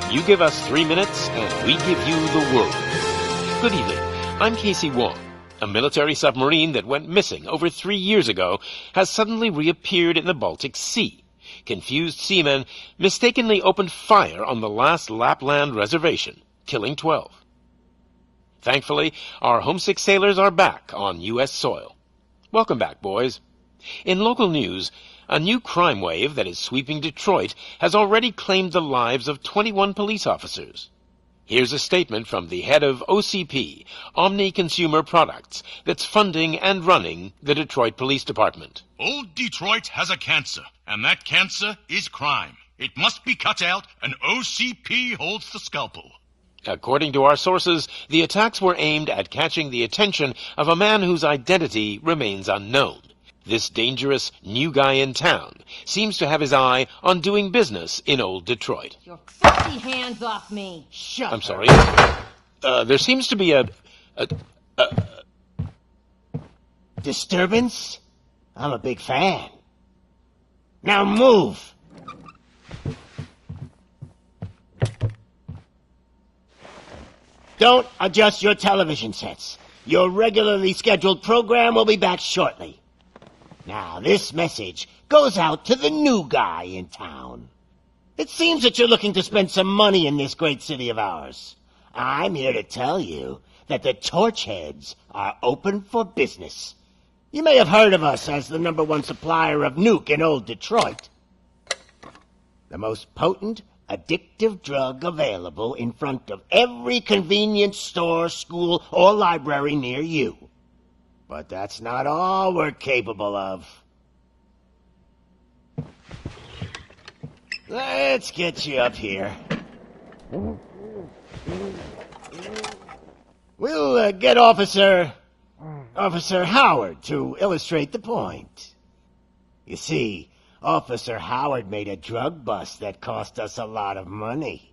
You give us 3 minutes, and we give you the world. Good evening. I'm Casey Wong. A military submarine that went missing over 3 years ago has suddenly reappeared in the Baltic Sea. Confused seamen mistakenly opened fire on the last Lapland reservation, killing 12. Thankfully, our homesick sailors are back on U.S. soil. Welcome back, boys. In local news, a new crime wave that is sweeping Detroit has already claimed the lives of 21 police officers. Here's a statement from the head of OCP, Omni Consumer Products, that's funding and running the Detroit Police Department. Old Detroit has a cancer, and that cancer is crime. It must be cut out, and OCP holds the scalpel. According to our sources, the attacks were aimed at catching the attention of a man whose identity remains unknown. This dangerous new guy in town seems to have his eye on doing business in old Detroit. Your filthy hands off me! Shut I'm sorry. There seems to be a disturbance? I'm a big fan. Now move! Don't adjust your television sets. Your regularly scheduled program will be back shortly. Now, this message goes out to the new guy in town. It seems that you're looking to spend some money in this great city of ours. I'm here to tell you that the Torchheads are open for business. You may have heard of us as the #1 supplier of nuke in old Detroit. The most potent, addictive drug available in front of every convenience store, school, or library near you. But that's not all we're capable of. Let's get you up here. We'll get Officer Howard to illustrate the point. You see, Officer Howard made a drug bust that cost us a lot of money.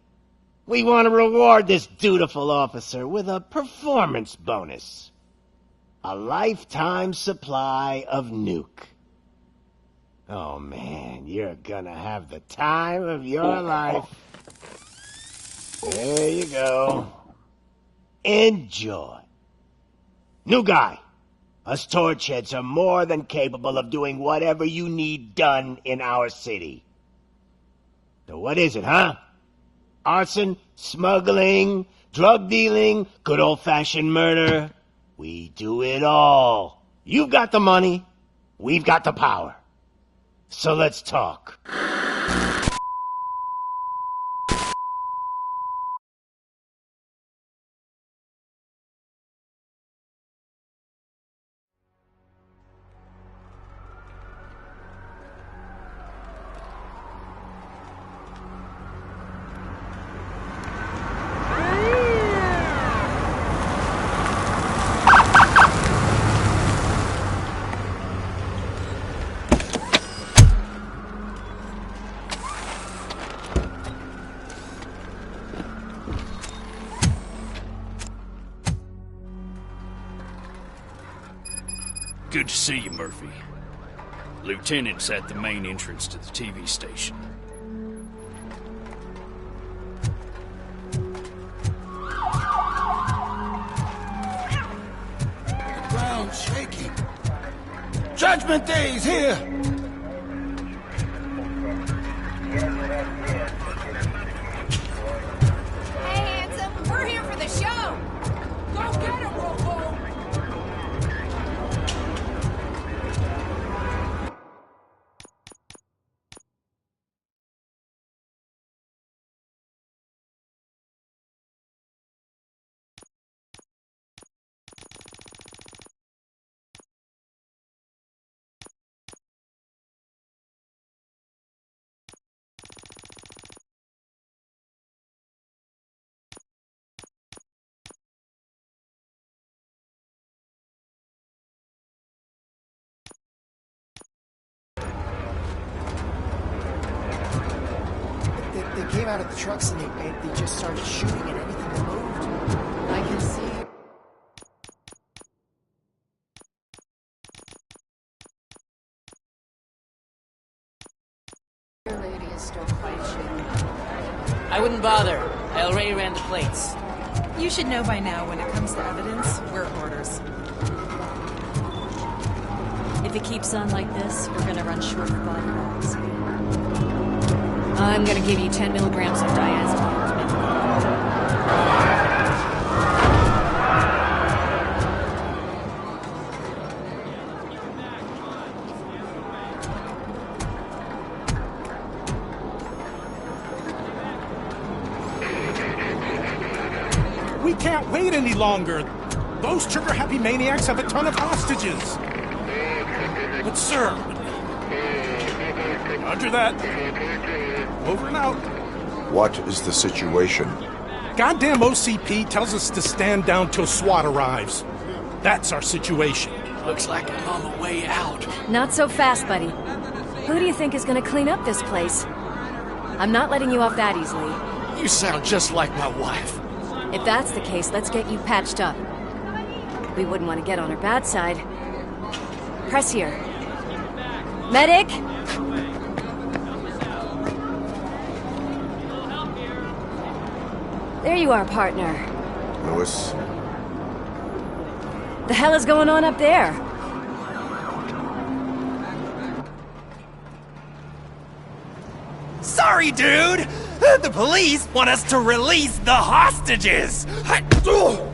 We want to reward this dutiful officer with a performance bonus. A lifetime supply of nuke. Oh man, you're gonna have the time of your life. There you go. Enjoy. New guy, us Torchheads are more than capable of doing whatever you need done in our city. So what is it, huh? Arson, smuggling, drug dealing, good old-fashioned murder? We do it all. You've got the money, we've got the power. So let's talk. Good to see you, Murphy. Lieutenant's at the main entrance to the TV station. The ground's shaking. Judgment Day's here! Hey, handsome, we're here for the show! Go get him, Robo! They came out of the trucks and they just started shooting at anything that moved. I can see. Your lady is still quite shaken. I wouldn't bother. I already ran the plates. You should know by now when it comes to evidence, we're orders. If it keeps on like this, we're gonna run short of body bags. I'm gonna give you 10 milligrams of diazepam. We can't wait any longer. Those trigger-happy maniacs have a ton of hostages. But, sir... Roger that. Over and out. What is the situation? Goddamn OCP tells us to stand down till SWAT arrives. That's our situation. Looks like I'm on the way out. Not so fast, buddy. Who do you think is gonna clean up this place? I'm not letting you off that easily. You sound just like my wife. If that's the case, let's get you patched up. We wouldn't want to get on her bad side. Press here. Medic! There you are, partner. Lewis? The hell is going on up there? Sorry, dude! The police want us to release the hostages!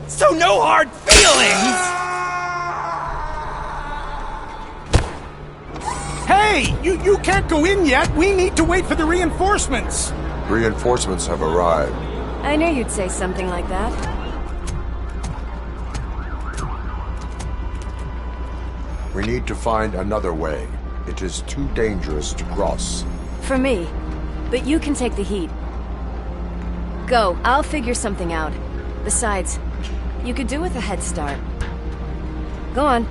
So no hard feelings! Hey! You can't go in yet! We need to wait for the reinforcements! Reinforcements have arrived. I knew you'd say something like that. We need to find another way. It is too dangerous to cross. For me. But you can take the heat. Go, I'll figure something out. Besides, you could do with a head start. Go on.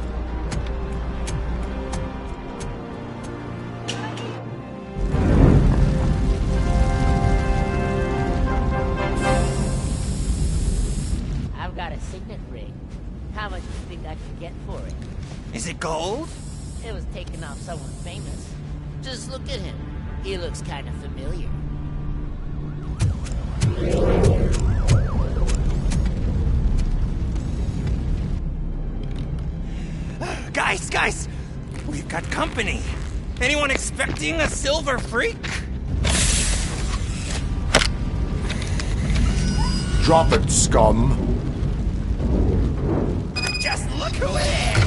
I've got a signet ring. How much do you think I could get for it? Is it gold? It was taken off someone famous. Just look at him. He looks kind of familiar. Guys! We've got company. Anyone expecting a silver freak? Drop it, scum. Just look who it is!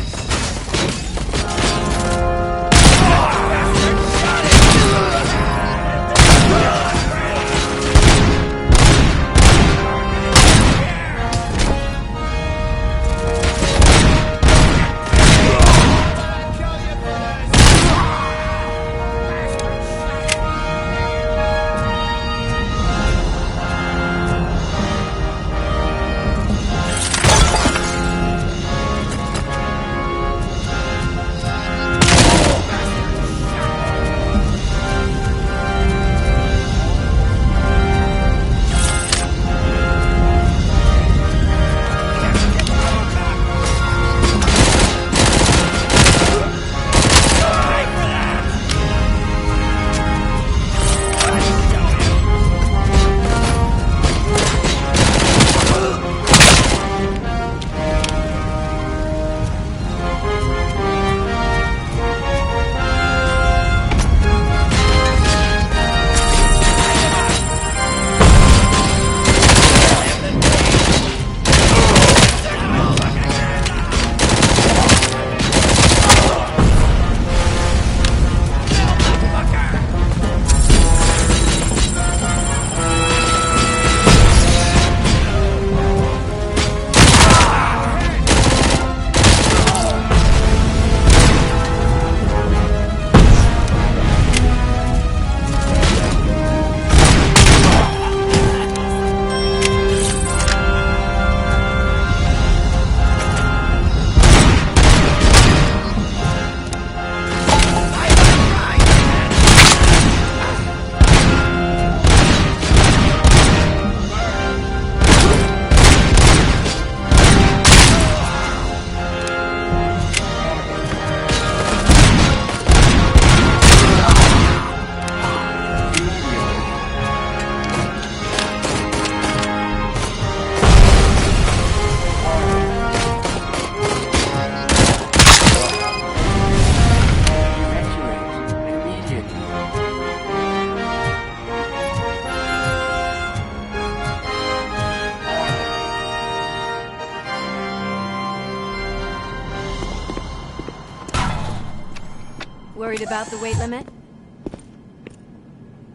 about the weight limit?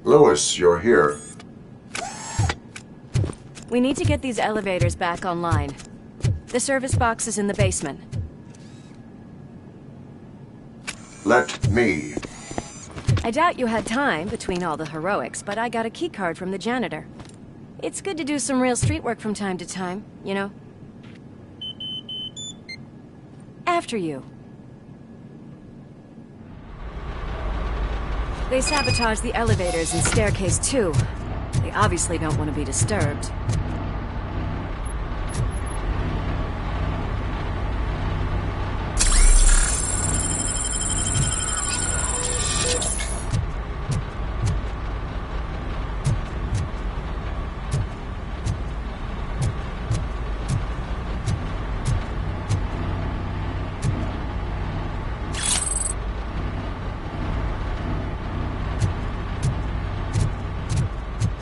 Lewis, you're here. We need to get these elevators back online. The service box is in the basement. Let me. I doubt you had time between all the heroics, but I got a keycard from the janitor. It's good to do some real street work from time to time, you know? After you. They sabotaged the elevators and staircase too. They obviously don't want to be disturbed.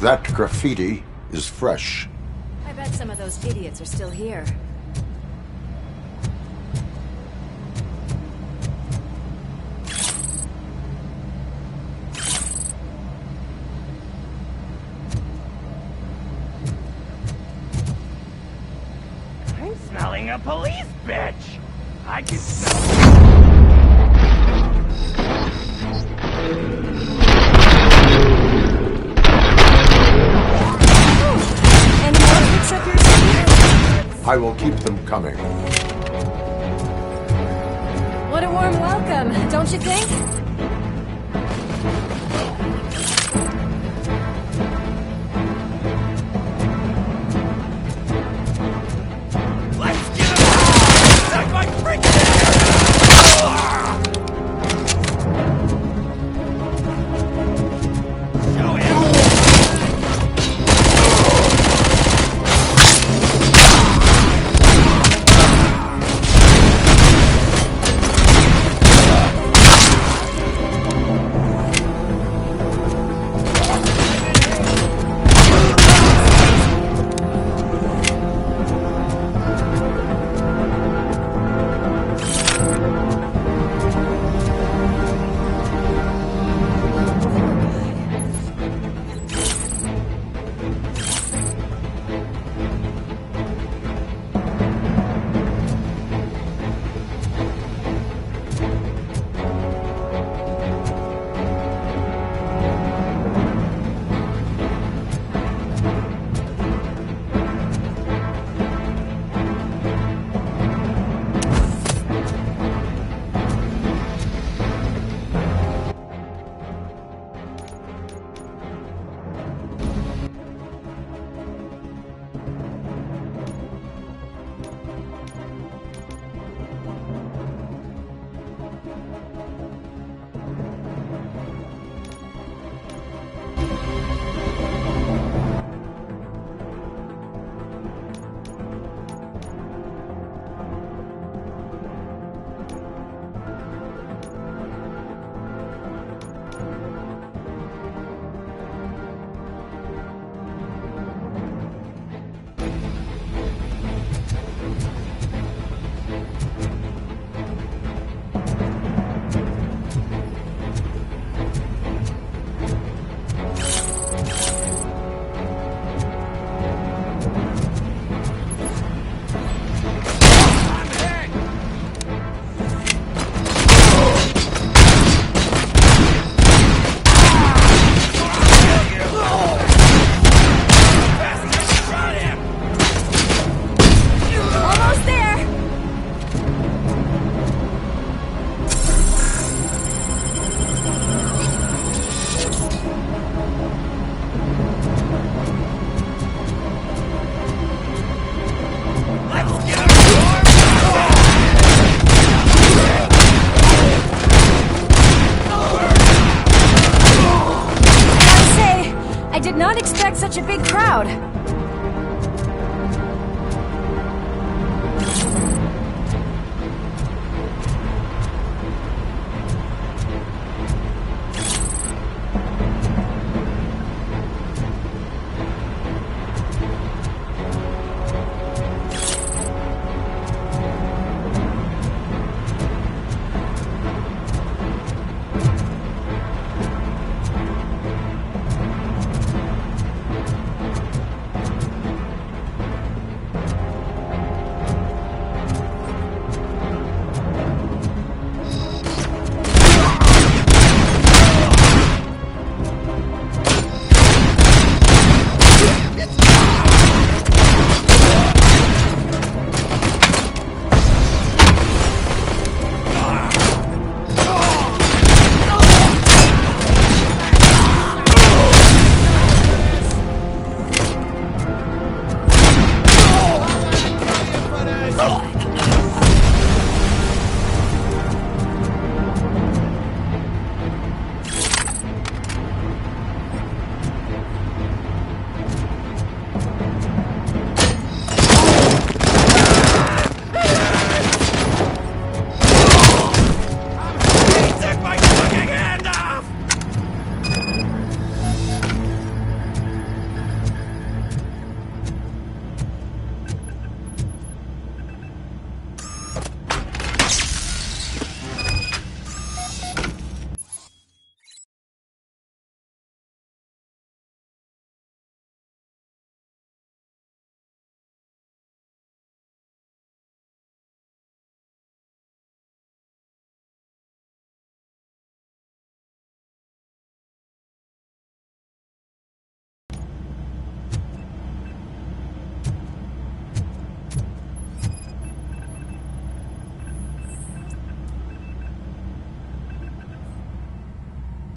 That graffiti is fresh. I bet some of those idiots are still here. I'm smelling a police bitch. I can smell. I will keep them coming. What a warm welcome, don't you think? Let's get him out! Suck my freaking show him! Such a big crowd.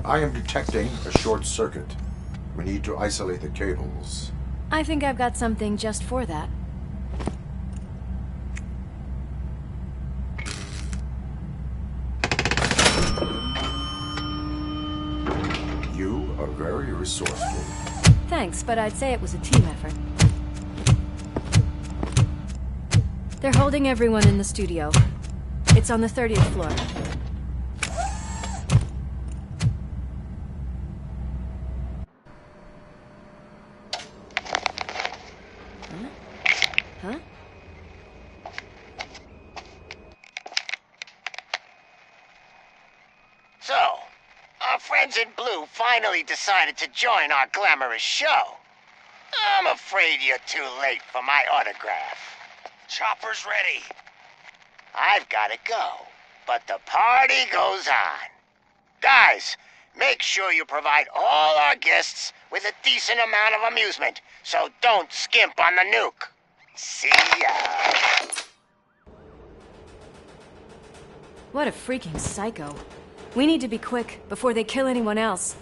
I am detecting a short circuit. We need to isolate the cables. I think I've got something just for that. You are very resourceful. Thanks, but I'd say it was a team effort. They're holding everyone in the studio. It's on the 30th floor. Huh? So, our friends in blue finally decided to join our glamorous show. I'm afraid you're too late for my autograph. Chopper's ready. I've got to go, but the party goes on. Guys, make sure you provide all our guests with a decent amount of amusement, so don't skimp on the nuke. See ya. What a freaking psycho. We need to be quick before they kill anyone else.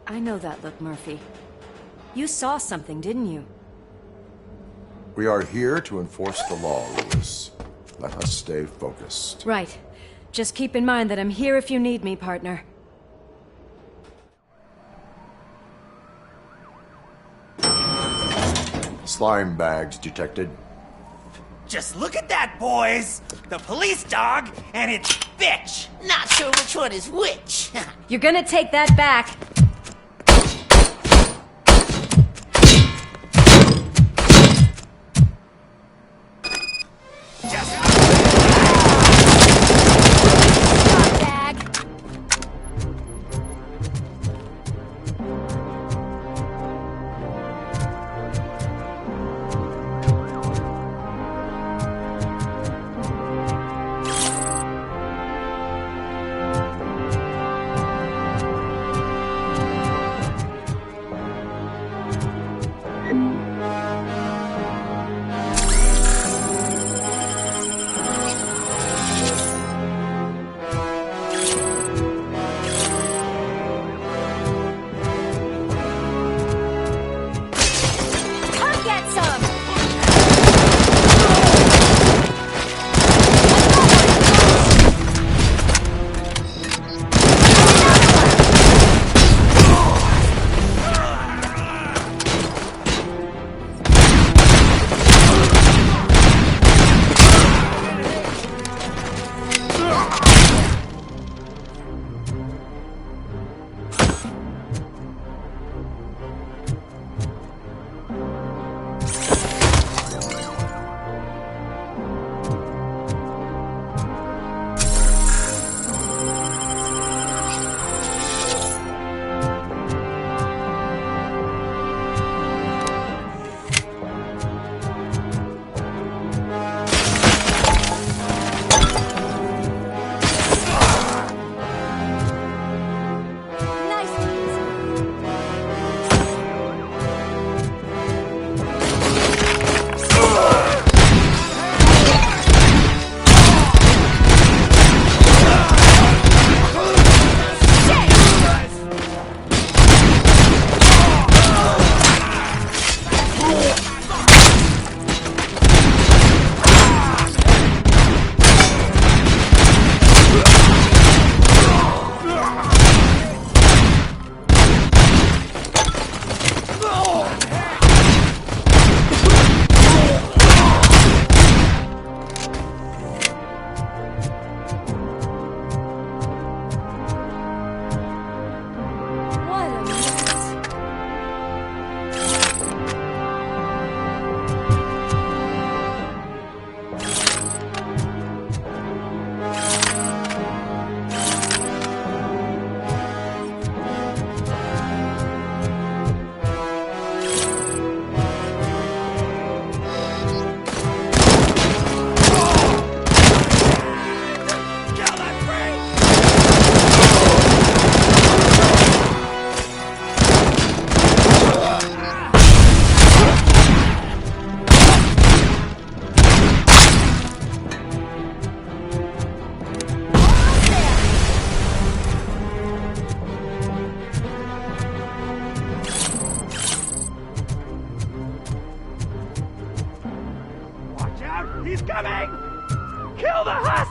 I know that look, Murphy. You saw something, didn't you? We are here to enforce the law, Lewis. Let us stay focused. Right. Just keep in mind that I'm here if you need me, partner. Slime bags detected. Just look at that, boys! The police dog and its bitch! Not sure which one is which. You're gonna take that back.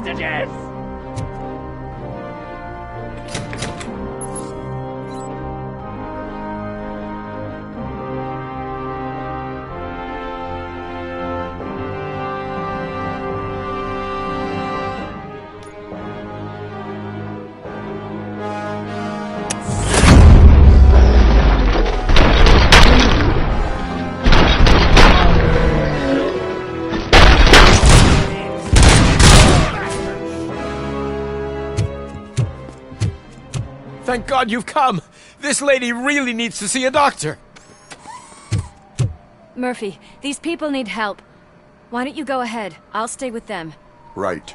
hostages! Thank God you've come! This lady really needs to see a doctor! Murphy, these people need help. Why don't you go ahead? I'll stay with them. Right.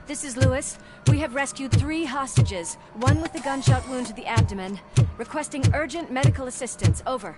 This is Lewis. We have rescued 3 hostages, one with a gunshot wound to the abdomen. Requesting urgent medical assistance. Over.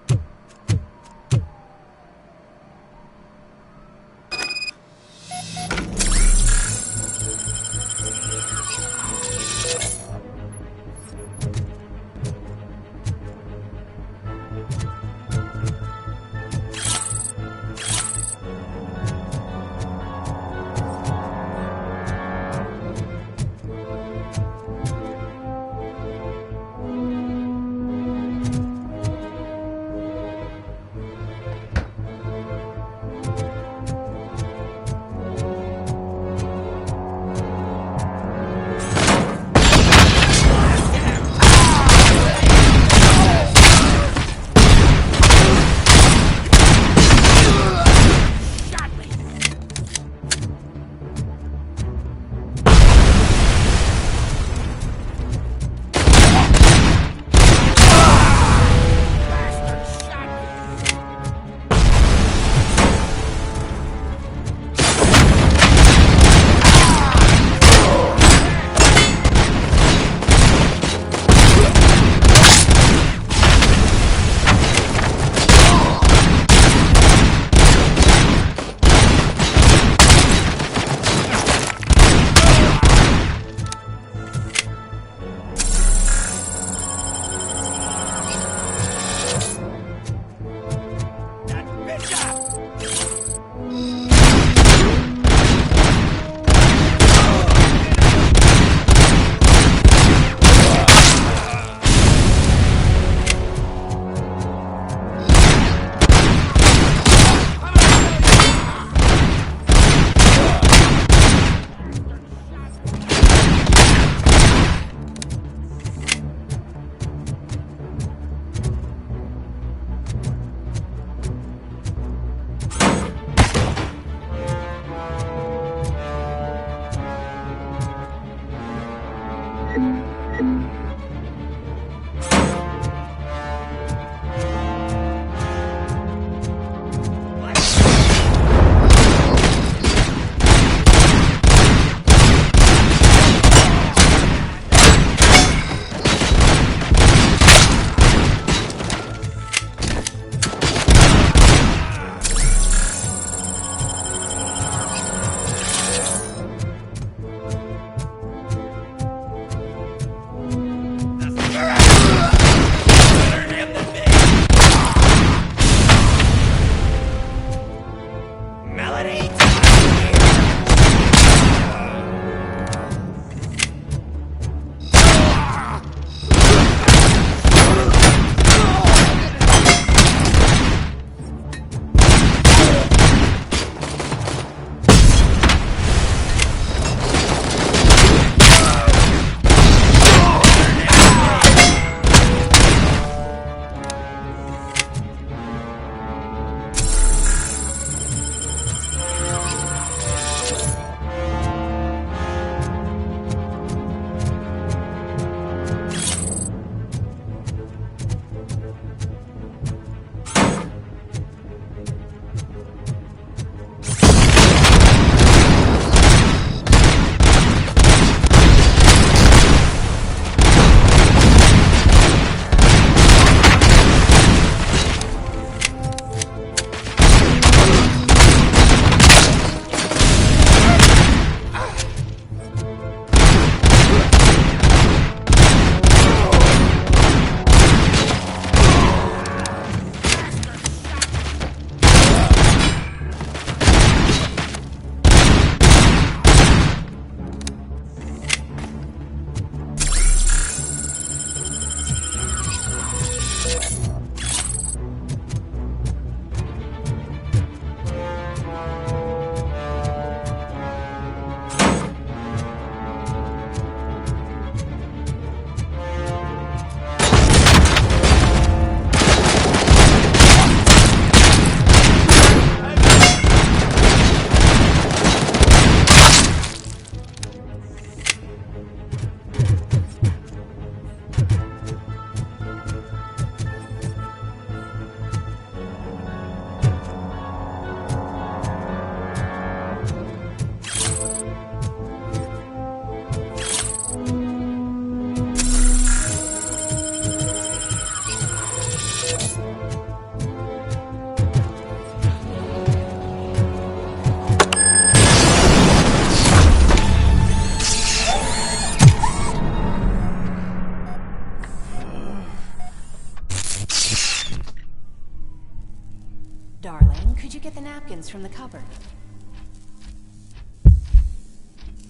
you get the napkins from the cupboard?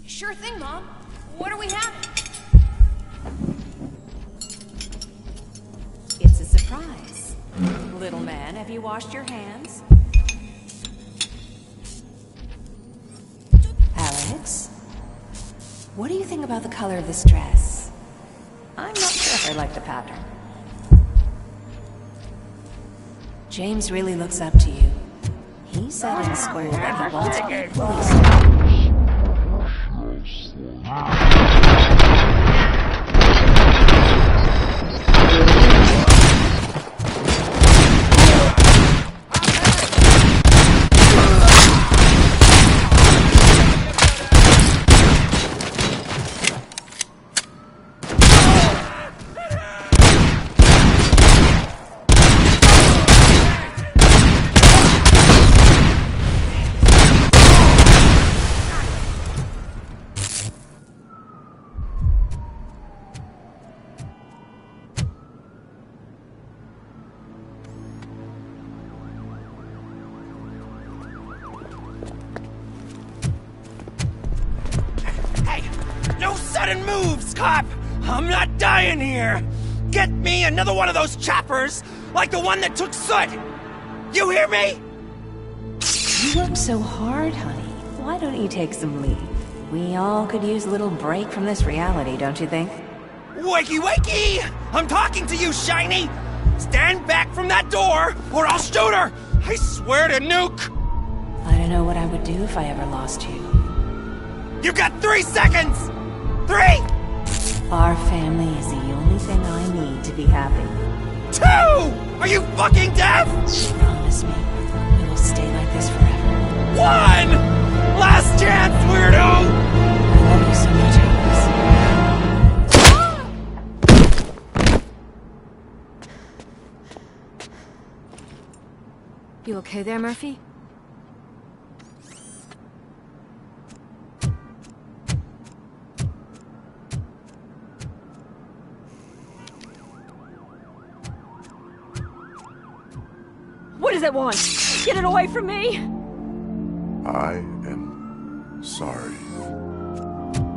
Sure thing, Mom. What are we having? It's a surprise. Little man, have you washed your hands? Alex? What do you think about the color of this dress? I'm not sure if I like the pattern. James really looks up to you. He said in school that he wants to be a policeman. Sudden moves, cop! I'm not dying here! Get me another one of those choppers, like the one that took Soot! You hear me? You work so hard, honey. Why don't you take some leave? We all could use a little break from this reality, don't you think? Wakey, wakey! I'm talking to you, Shiny! Stand back from that door, or I'll shoot her! I swear to nuke! I don't know what I would do if I ever lost you. You got 3 seconds! 3! Our family is the only thing I need to be happy. 2! Are you fucking deaf? Promise me, we will stay like this forever. 1! Last chance, weirdo! I love you so much, Alex. You okay there, Murphy? What does it want? Get it away from me! I am sorry.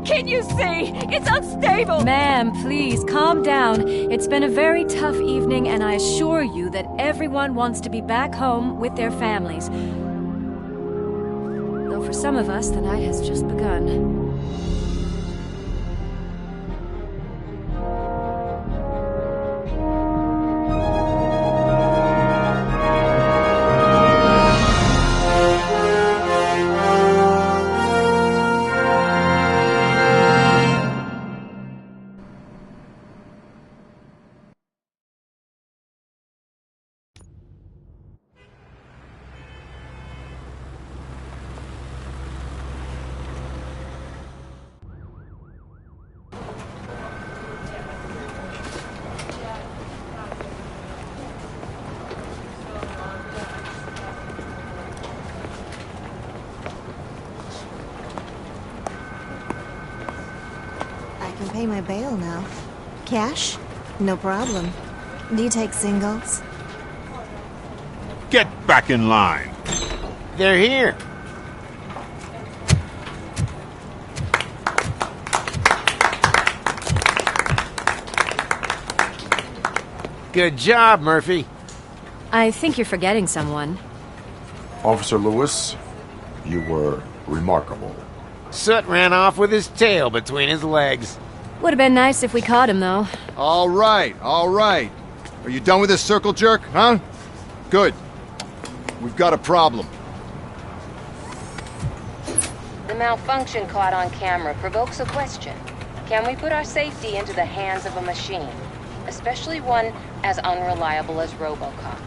Can't you see? It's unstable! Ma'am, please, calm down. It's been a very tough evening, and I assure you that everyone wants to be back home with their families. Though for some of us, the night has just begun. Pay my bail now. Cash? No problem. Do you take singles? Get back in line. They're here. Good job, Murphy. I think you're forgetting someone. Officer Lewis, you were remarkable. Soot ran off with his tail between his legs. Would have been nice if we caught him, though. All right, all right. Are you done with this circle jerk, huh? Good. We've got a problem. The malfunction caught on camera provokes a question. Can we put our safety into the hands of a machine? Especially one as unreliable as RoboCop.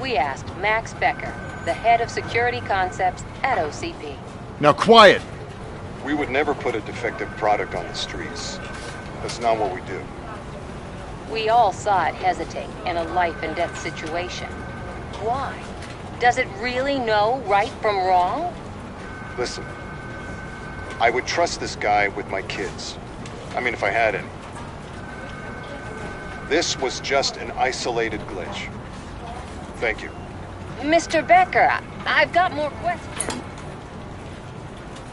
We asked Max Becker, the head of security concepts at OCP. Now quiet! We would never put a defective product on the streets. That's not what we do. We all saw it hesitate in a life-and-death situation. Why? Does it really know right from wrong? Listen, I would trust this guy with my kids. I mean, if I had any. This was just an isolated glitch. Thank you. Mr. Becker, I've got more questions.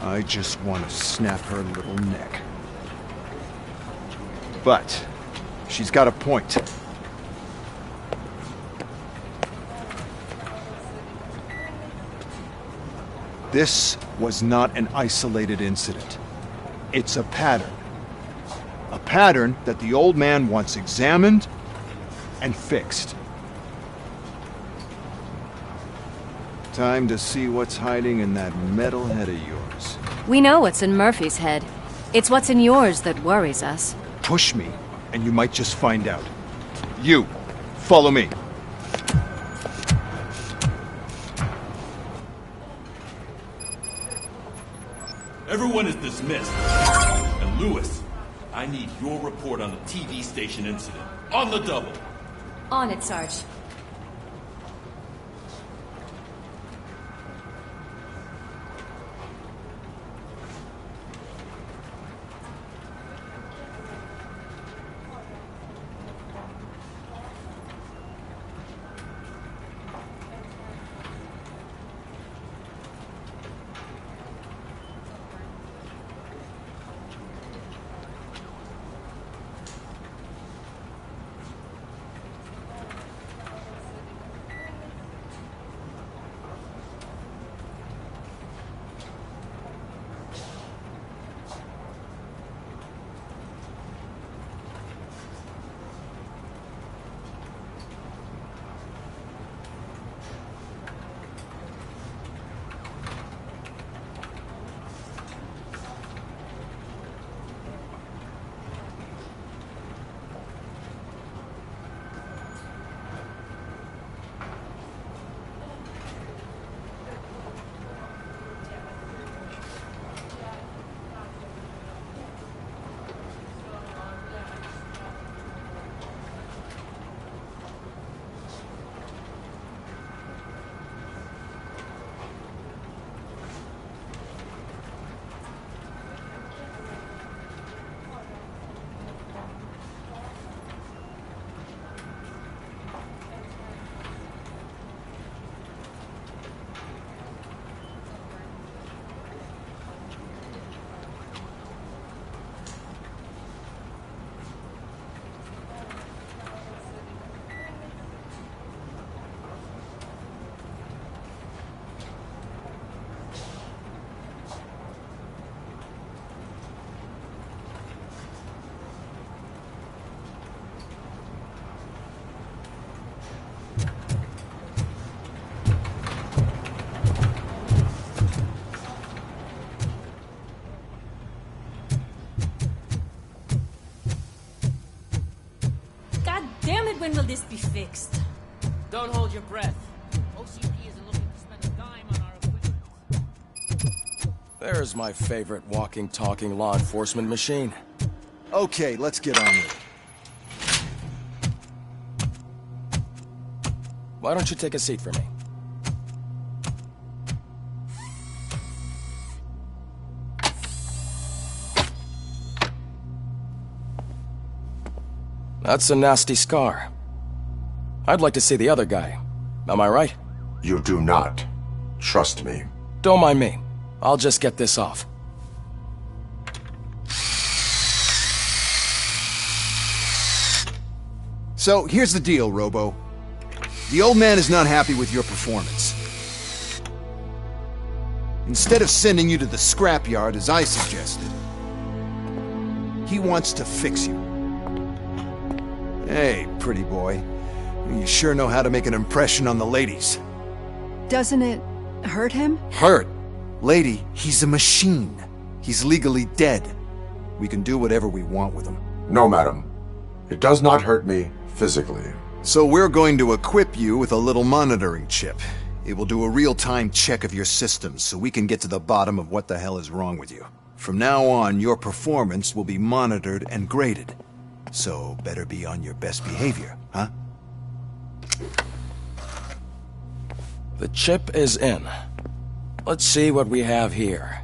I just want to snap her little neck. But she's got a point. This was not an isolated incident. It's a pattern. A pattern that the old man wants examined and fixed. Time to see what's hiding in that metal head of yours. We know what's in Murphy's head. It's what's in yours that worries us. Push me, and you might just find out. You, follow me. Everyone is dismissed. And Lewis, I need your report on the TV station incident. On the double. On it, Sarge. When will this be fixed? Don't hold your breath. OCP isn't looking to spend a dime on our equipment. There's my favorite walking, talking law enforcement machine. Okay, let's get on with it. Why don't you take a seat for me? That's a nasty scar. I'd like to see the other guy. Am I right? You do not. Trust me. Don't mind me. I'll just get this off. So, here's the deal, Robo. The old man is not happy with your performance. Instead of sending you to the scrapyard as I suggested, he wants to fix you. Hey, pretty boy. You sure know how to make an impression on the ladies. Doesn't it hurt him? Hurt? Lady, he's a machine. He's legally dead. We can do whatever we want with him. No, madam. It does not hurt me physically. So we're going to equip you with a little monitoring chip. It will do a real-time check of your systems so we can get to the bottom of what the hell is wrong with you. From now on, your performance will be monitored and graded. So better be on your best behavior, huh? The chip is in. Let's see what we have here.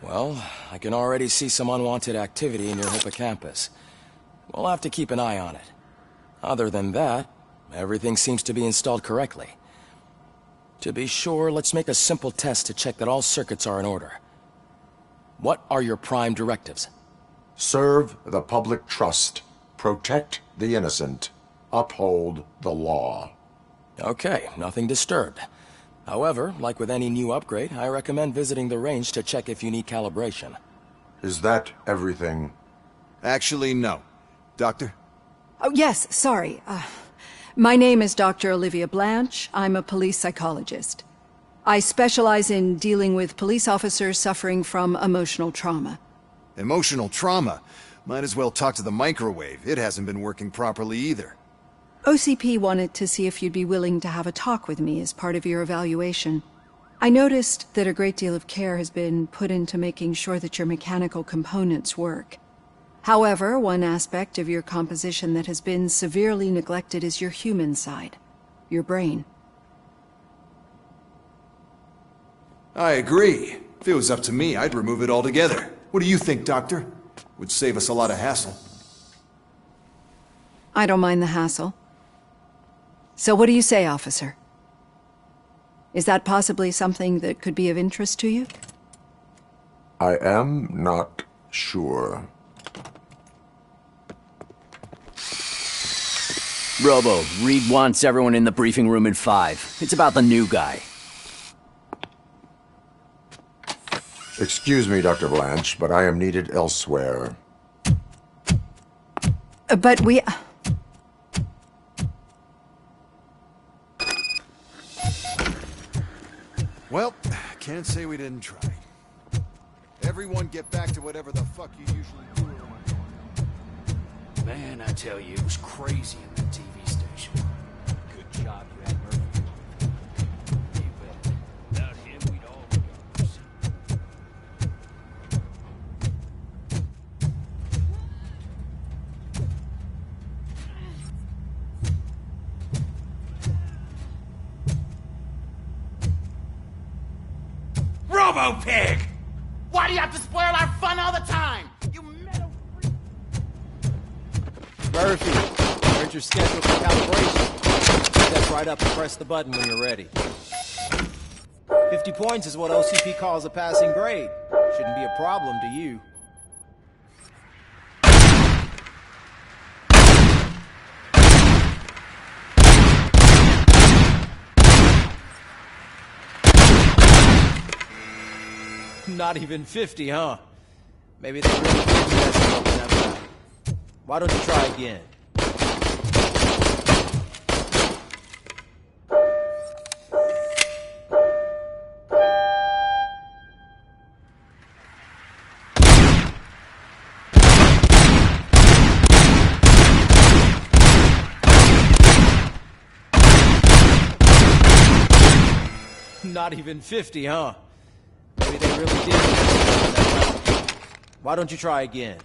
Well, I can already see some unwanted activity in your hippocampus. We'll have to keep an eye on it. Other than that, everything seems to be installed correctly. To be sure, let's make a simple test to check that all circuits are in order. What are your prime directives? Serve the public trust. Protect the innocent. Uphold the law. Okay, nothing disturbed. However, like with any new upgrade, I recommend visiting the range to check if you need calibration. Is that everything? Actually, no. Doctor? Oh, yes, sorry. My name is Dr. Olivia Blanche. I'm a police psychologist. I specialize in dealing with police officers suffering from emotional trauma. Emotional trauma? Might as well talk to the microwave. It hasn't been working properly either. OCP wanted to see if you'd be willing to have a talk with me as part of your evaluation. I noticed that a great deal of care has been put into making sure that your mechanical components work. However, one aspect of your composition that has been severely neglected is your human side, your brain. I agree. If it was up to me, I'd remove it altogether. What do you think, Doctor? Would save us a lot of hassle. I don't mind the hassle. So what do you say, officer? Is that possibly something that could be of interest to you? I am not sure. Robo, Reed wants everyone in the briefing room in 5. It's about the new guy. Excuse me, Dr. Blanche, but I am needed elsewhere. But we... Well, can't say we didn't try. Everyone get back to whatever the fuck you usually do around. Man, I tell you, it was crazy in that TV station. Good job you had Murphy. You bet. Without him, we'd all be gone. Robo-Pig! Why do you have to spoil our fun all the time? You metal freak! Murphy, where's your schedule for calibration? Step right up and press the button when you're ready. 50 points is what OCP calls a passing grade. Shouldn't be a problem to you. Not even 50, huh? Maybe they really did mess you up in that way. Why don't you try again? Not even 50, huh? Maybe they really did. Why don't you try again?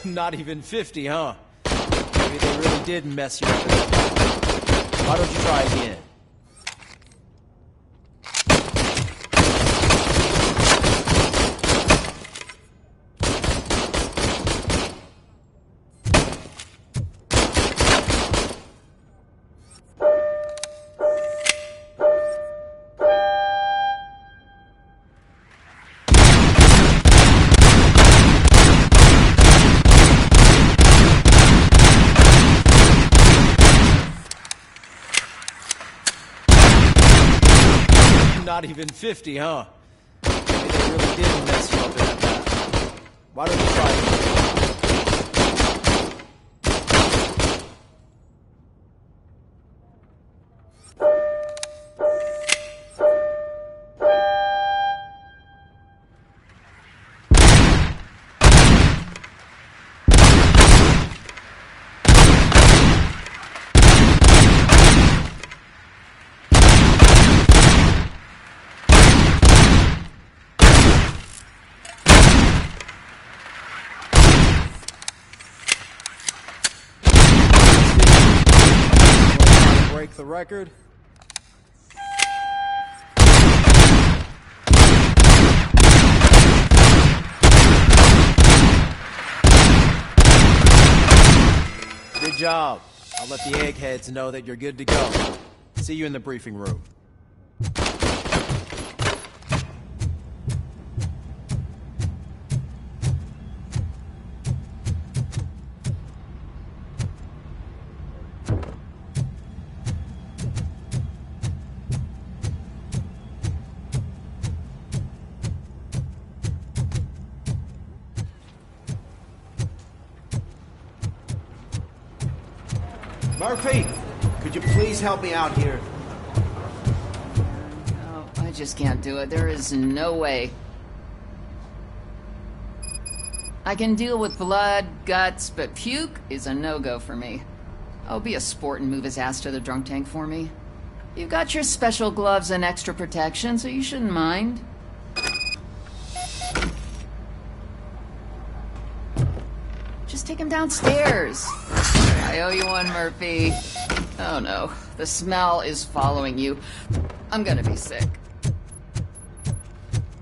Not even 50, huh? Maybe they really did mess you up. Why don't you try again? Not even 50, huh? Maybe they really did mess you up in that battle. Why don't you try again? break the record? Good job. I'll let the eggheads know that you're good to go. See you in the briefing room. Murphy, could you please help me out here? Oh, I just can't do it. There is no way. I can deal with blood, guts, but puke is a no-go for me. Oh, be a sport and move his ass to the drunk tank for me. You've got your special gloves and extra protection, so you shouldn't mind. Just take him downstairs. I owe you one, Murphy. Oh no, the smell is following you. I'm gonna be sick.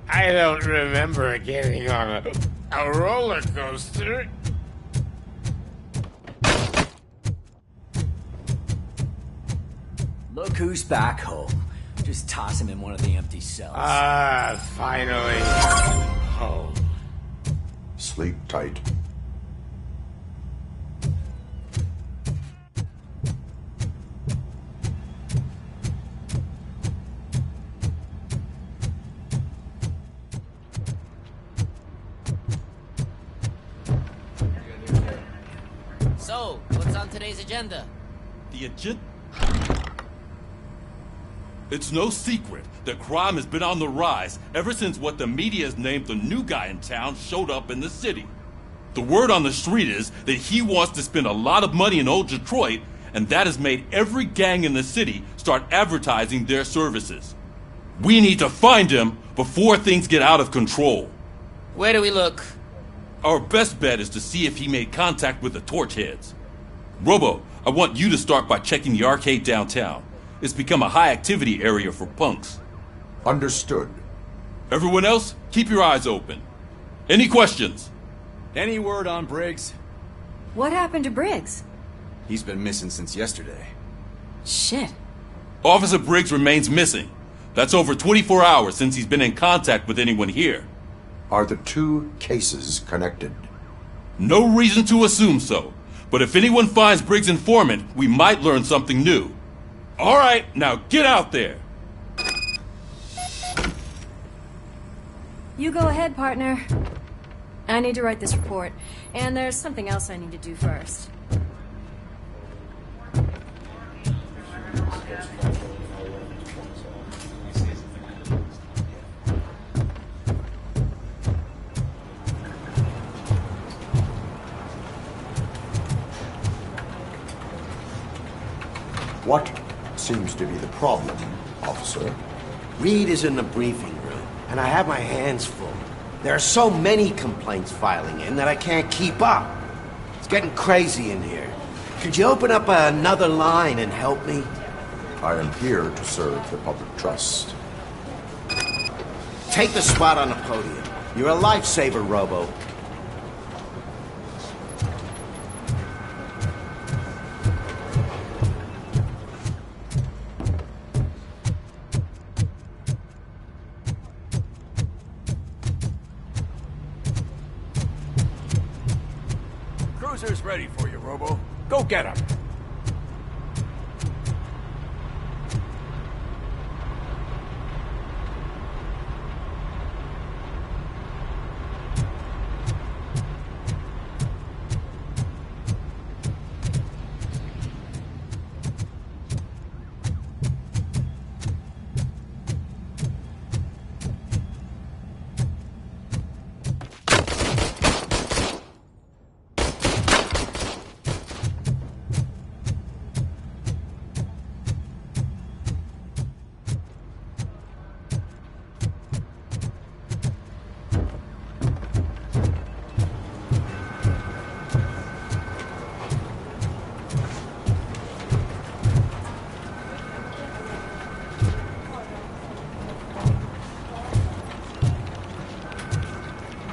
I don't remember getting on a roller coaster. Look who's back home. Just toss him in one of the empty cells. Ah, finally. Home. Sleep tight. So, what's on today's agenda? The agenda? It's no secret that crime has been on the rise ever since what the media has named the new guy in town showed up in the city. The word on the street is that he wants to spend a lot of money in old Detroit, and that has made every gang in the city start advertising their services. We need to find him before things get out of control. Where do we look? Our best bet is to see if he made contact with the Torchheads. Robo, I want you to start by checking the arcade downtown. It's become a high-activity area for punks. Understood. Everyone else, keep your eyes open. Any questions? Any word on Briggs? What happened to Briggs? He's been missing since yesterday. Shit. Officer Briggs remains missing. That's over 24 hours since he's been in contact with anyone here. Are the two cases connected? No reason to assume so. But if anyone finds Briggs' informant, we might learn something new. All right, now get out there. You go ahead, partner. I need to write this report, and there's something else I need to do first. What seems to be the problem, officer? Reed is in the briefing room, and I have my hands full. There are so many complaints filing in that I can't keep up. It's getting crazy in here. Could you open up another line and help me? I am here to serve the public trust. Take the spot on the podium. You're a lifesaver, Robo. Cruiser's ready for you, Robo. Go get him.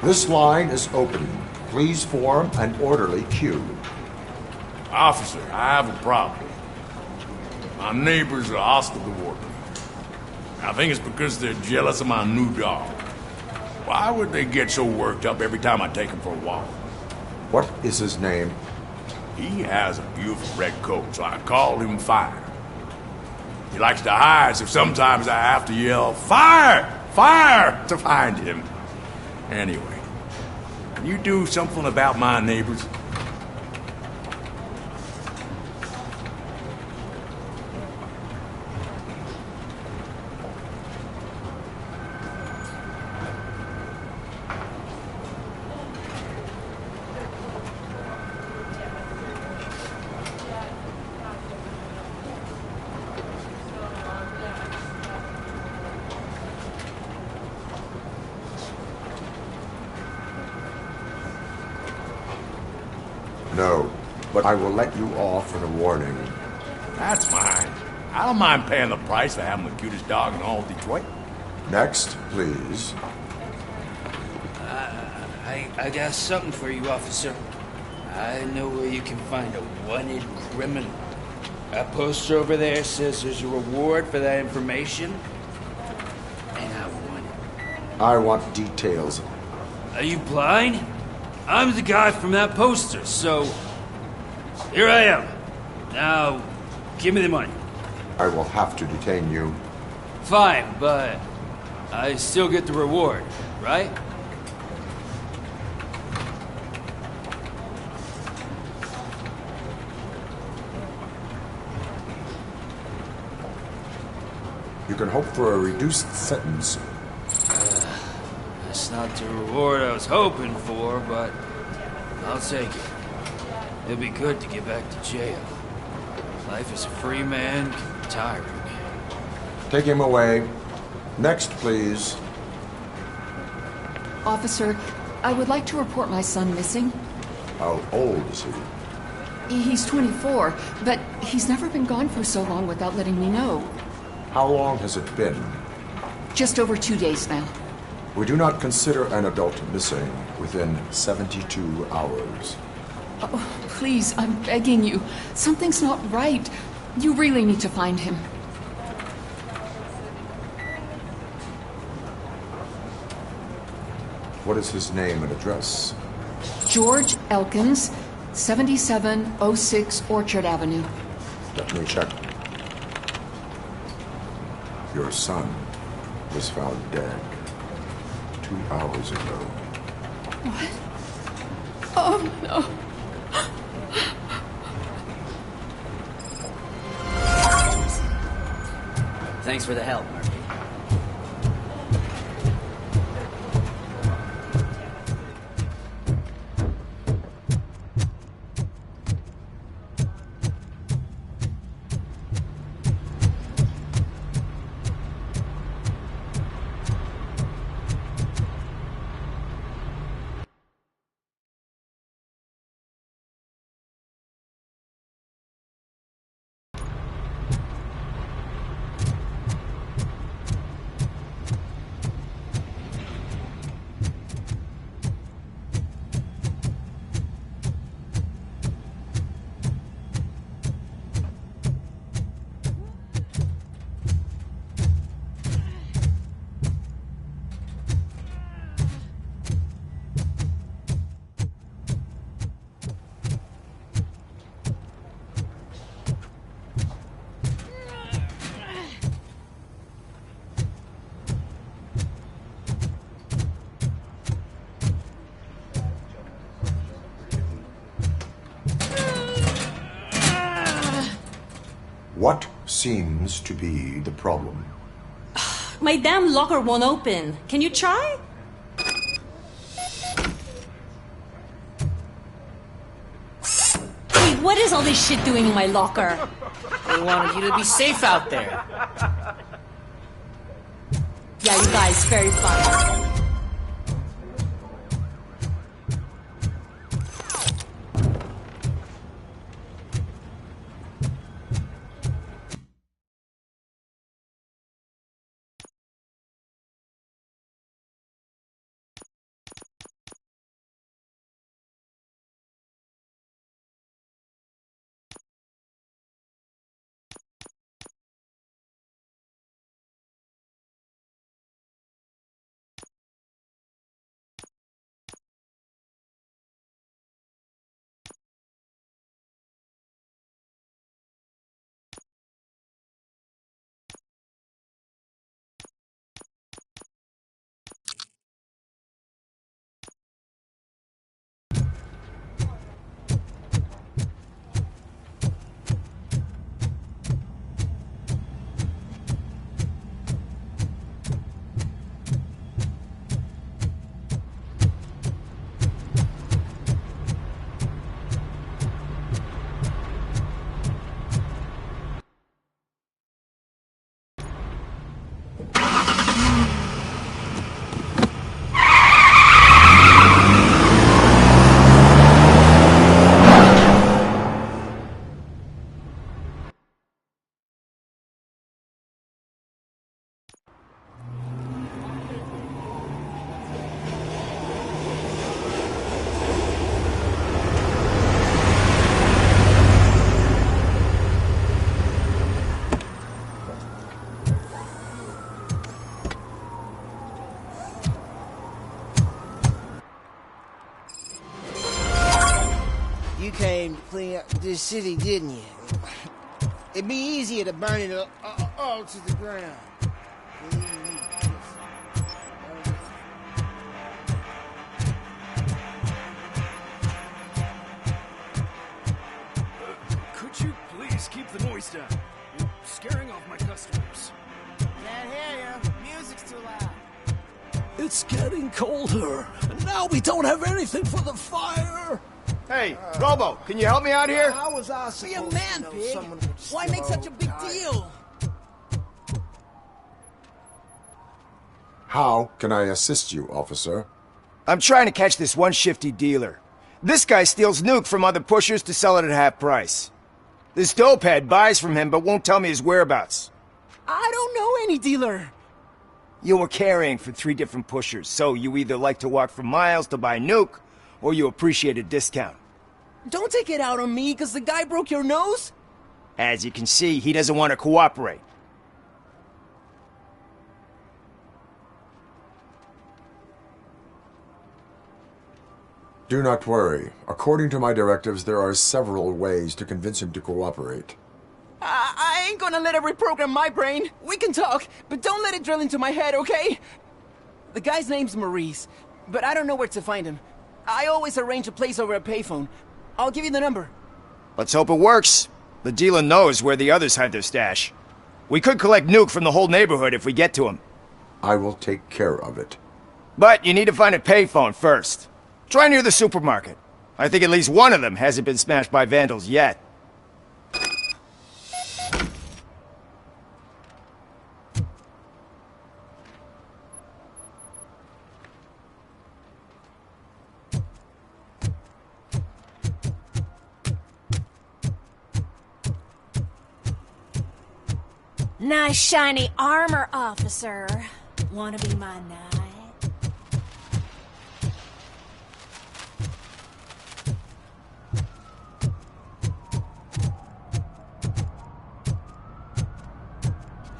This line is open. Please form an orderly queue. Officer, I have a problem. My neighbors are hostile toward me. I think it's because they're jealous of my new dog. Why would they get so worked up every time I take him for a walk? What is his name? He has a beautiful red coat, so I call him Fire. He likes to hide, so sometimes I have to yell, "Fire! Fire!" to find him. Anyway, can you do something about my neighbors? No, but I will let you off with a warning. That's fine. I don't mind paying the price for having the cutest dog in all of Detroit. Next, please. I got something for you, officer. I know where you can find a wanted criminal. That poster over there says there's a reward for that information, and I want it. I want details. Are you blind? I'm the guy from that poster, so here I am. Now, give me the money. I will have to detain you. Fine, but I still get the reward, right? You can hope for a reduced sentence. That's not the reward I was hoping for, but I'll take it. It'll be good to get back to jail. Life as a free man can be tiring. Take him away. Next, please. Officer, I would like to report my son missing. How old is he? He's 24, but he's never been gone for so long without letting me know. How long has it been? Just over 2 days now. We do not consider an adult missing within 72 hours. Oh, please, I'm begging you. Something's not right. You really need to find him. What is his name and address? George Elkins, 7706 Orchard Avenue. Let me check. Your son was found dead 2 hours ago. What? Oh, no. Thanks for the help, Murphy. What seems to be the problem? My damn locker won't open. Can you try? Wait, what is all this shit doing in my locker? They wanted you to be safe out there. Yeah, you guys, very fun. the city, didn't you? It'd be easier to burn it all to the ground. Could you please keep the noise down? You're scaring off my customers. Can't hear you. Music's too loud. It's getting colder, and now we don't have anything for the fire. Hey, Robo, can you help me out here? How was I supposed Be a to man, know Pig. someone would Why make such a big die? deal? How can I assist you, officer? I'm trying to catch this one shifty dealer. This guy steals nuke from other pushers to sell it at half price. This dopehead buys from him but won't tell me his whereabouts. I don't know any dealer. You were carrying for 3 different pushers, so you either like to walk for miles to buy nuke, or you appreciate a discount. Don't take it out on me because the guy broke your nose. As you can see, he doesn't want to cooperate. Do not worry. According to my directives, there are several ways to convince him to cooperate. I ain't gonna let it reprogram my brain. We can talk, but don't let it drill into my head, okay? The guy's name's Maurice, but I don't know where to find him. I always arrange a place over a payphone. I'll give you the number. Let's hope it works. The dealer knows where the others hide their stash. We could collect nuke from the whole neighborhood if we get to him. I will take care of it. But you need to find a payphone first. Try near the supermarket. I think at least one of them hasn't been smashed by vandals yet. Nice shiny armor, officer. Wanna be my knight?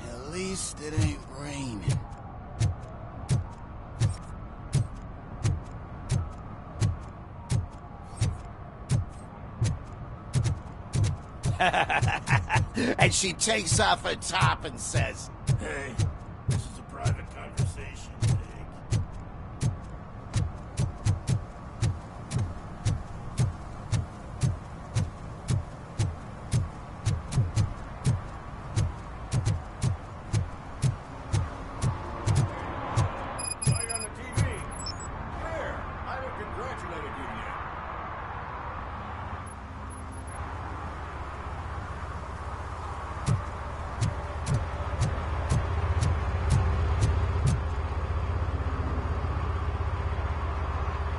At least it ain't raining. And she takes off her top and says, Hey, this is a private conversation, Pig. Guy on the TV. Where? I haven't congratulated you yet.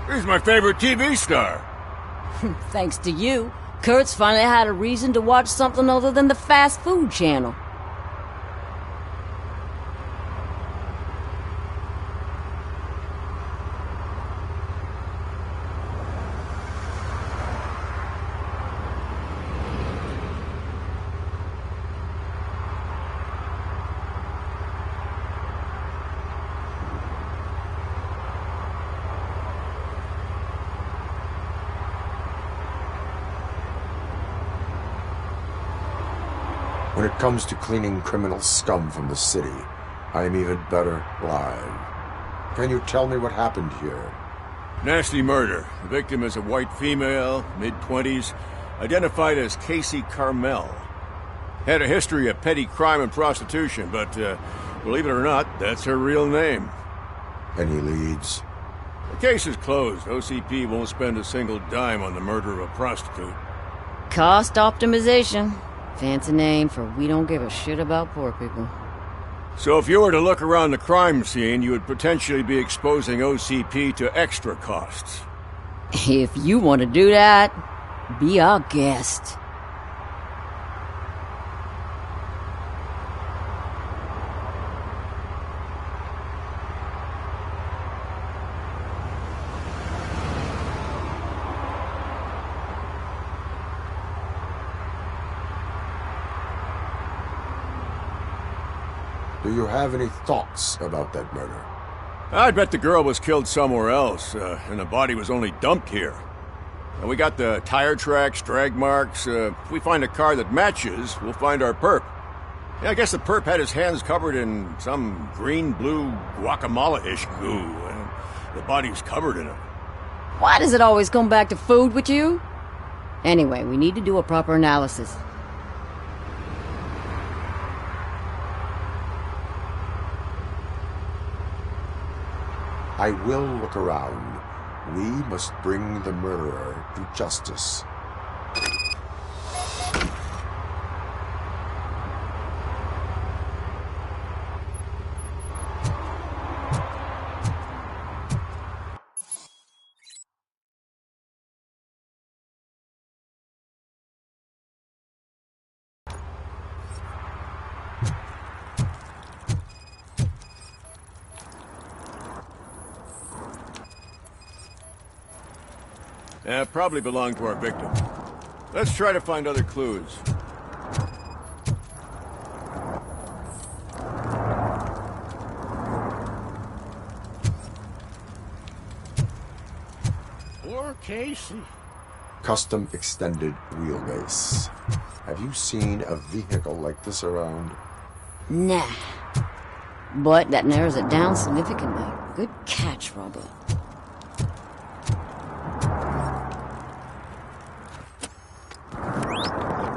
He's my favorite TV star. Thanks to you, Kurt's finally had a reason to watch something other than the fast food channel. When it comes to cleaning criminal scum from the city, I am even better live. Can you tell me what happened here? Nasty murder. The victim is a white female, mid-20s, identified as Casey Carmel. Had a history of petty crime and prostitution, but believe it or not, that's her real name. Any leads? The case is closed. OCP won't spend a single dime on the murder of a prostitute. Cost optimization. Fancy name for we don't give a shit about poor people. So if you were to look around the crime scene, you would potentially be exposing OCP to extra costs. If you want to do that, be our guest. Do you have any thoughts about that I bet the girl was killed somewhere else, and the body was only dumped here. And we got the tire tracks, drag marks. If we find a car that matches, we'll find our perp. Yeah, I guess the perp had his hands covered in some green-blue guacamole-ish goo, and the body's covered in it. Why does it always come back to food with you? Anyway, we need to do a proper analysis. I will look around. We must bring the murderer to justice. Probably belonged to our victim. Let's try to find other clues. Poor Casey. Custom extended wheelbase. Have you seen a vehicle like this around? Nah. But that narrows it down significantly. Good catch, Robo.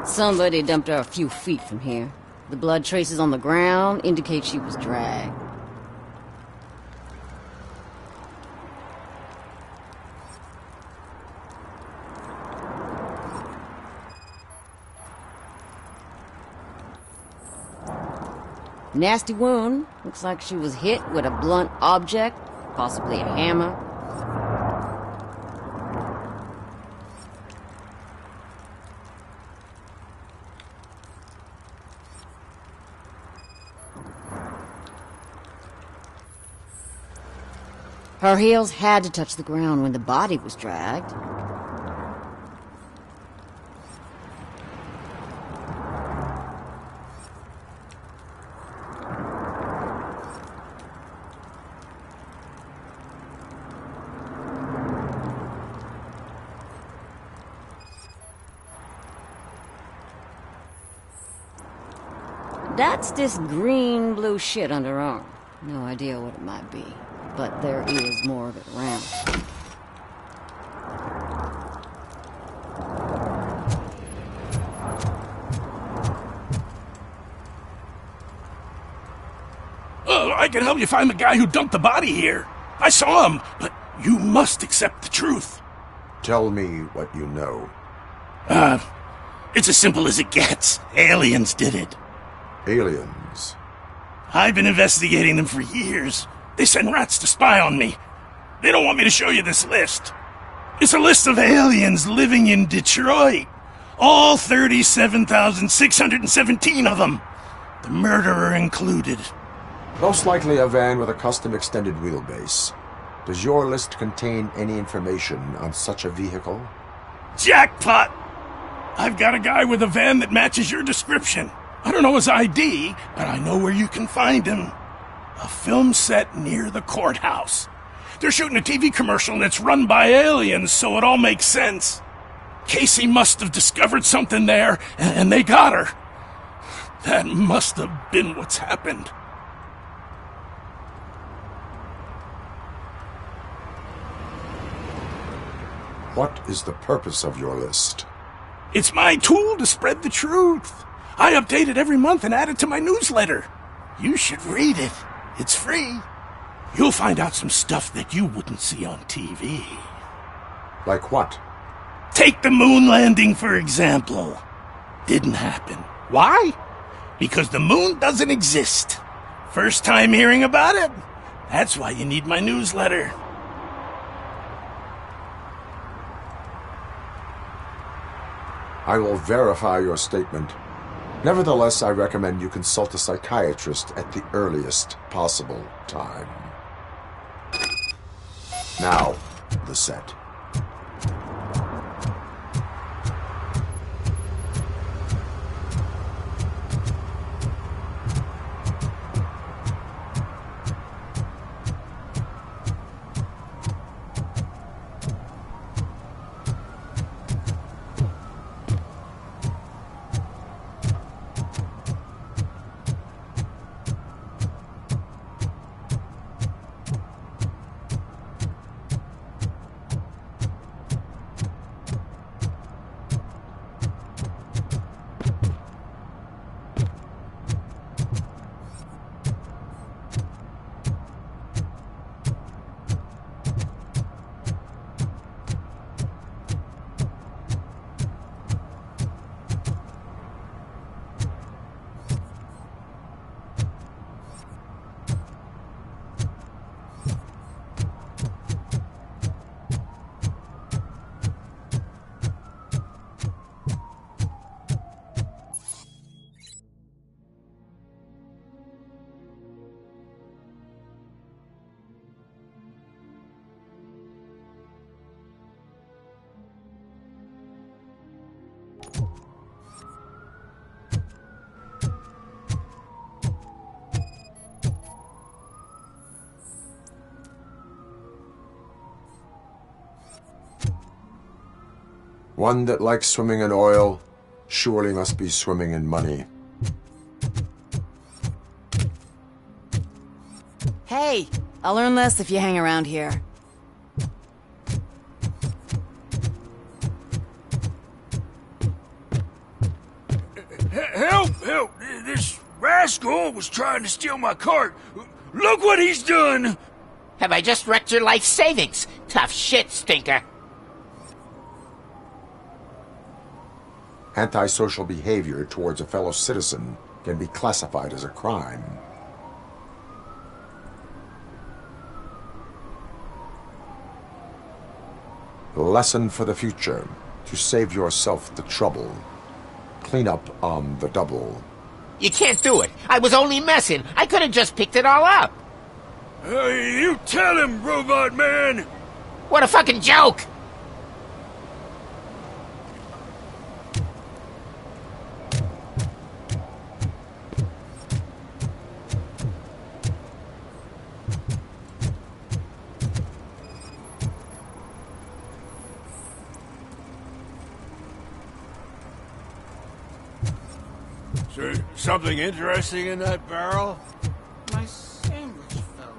Somebody dumped her a few feet from here. The blood traces on the ground indicate she was dragged. Nasty wound. Looks like she was hit with a blunt object, possibly a hammer. Her heels had to touch the ground when the body was dragged. That's this green-blue shit under her arm. No idea what it might be. But there is more of it around. I can help you find the guy who dumped the body here. I saw him, but you must accept the truth. Tell me what you know. It's as simple as it gets. Aliens did it. Aliens? I've been investigating them for years. They send rats to spy on me. They don't want me to show you this list. It's a list of aliens living in Detroit. All 37,617 of them. The murderer included. Most likely a van with a custom extended wheelbase. Does your list contain any information on such a vehicle? Jackpot! I've got a guy with a van that matches your description. I don't know his ID, but I know where you can find him. A film set near the courthouse. They're shooting a TV commercial and it's run by aliens, so it all makes sense. Casey must have discovered something there, and they got her. That must have been what's happened. What is the purpose of your list? It's my tool to spread the truth. I update it every month and add it to my newsletter. You should read it. It's free. You'll find out some stuff that you wouldn't see on TV. Like what? Take the moon landing, for example. Didn't happen. Why? Because the moon doesn't exist. First time hearing about it? That's why you need my newsletter. I will verify your statement. Nevertheless, I recommend you consult a psychiatrist at the earliest possible time. Now, the set. One that likes swimming in oil surely must be swimming in money. Hey, I'll learn less if you hang around here. Help! Help! This rascal was trying to steal my cart. Look what he's done! Have I just wrecked your life savings? Tough shit, stinker. Antisocial behavior towards a fellow citizen can be classified as a crime. Lesson for the future: to save yourself the trouble. Clean up on the double. You can't do it. I was only messing. I could have just picked it all up. You tell him, Robot Man! What a fucking joke! Something interesting in that barrel? My sandwich fell.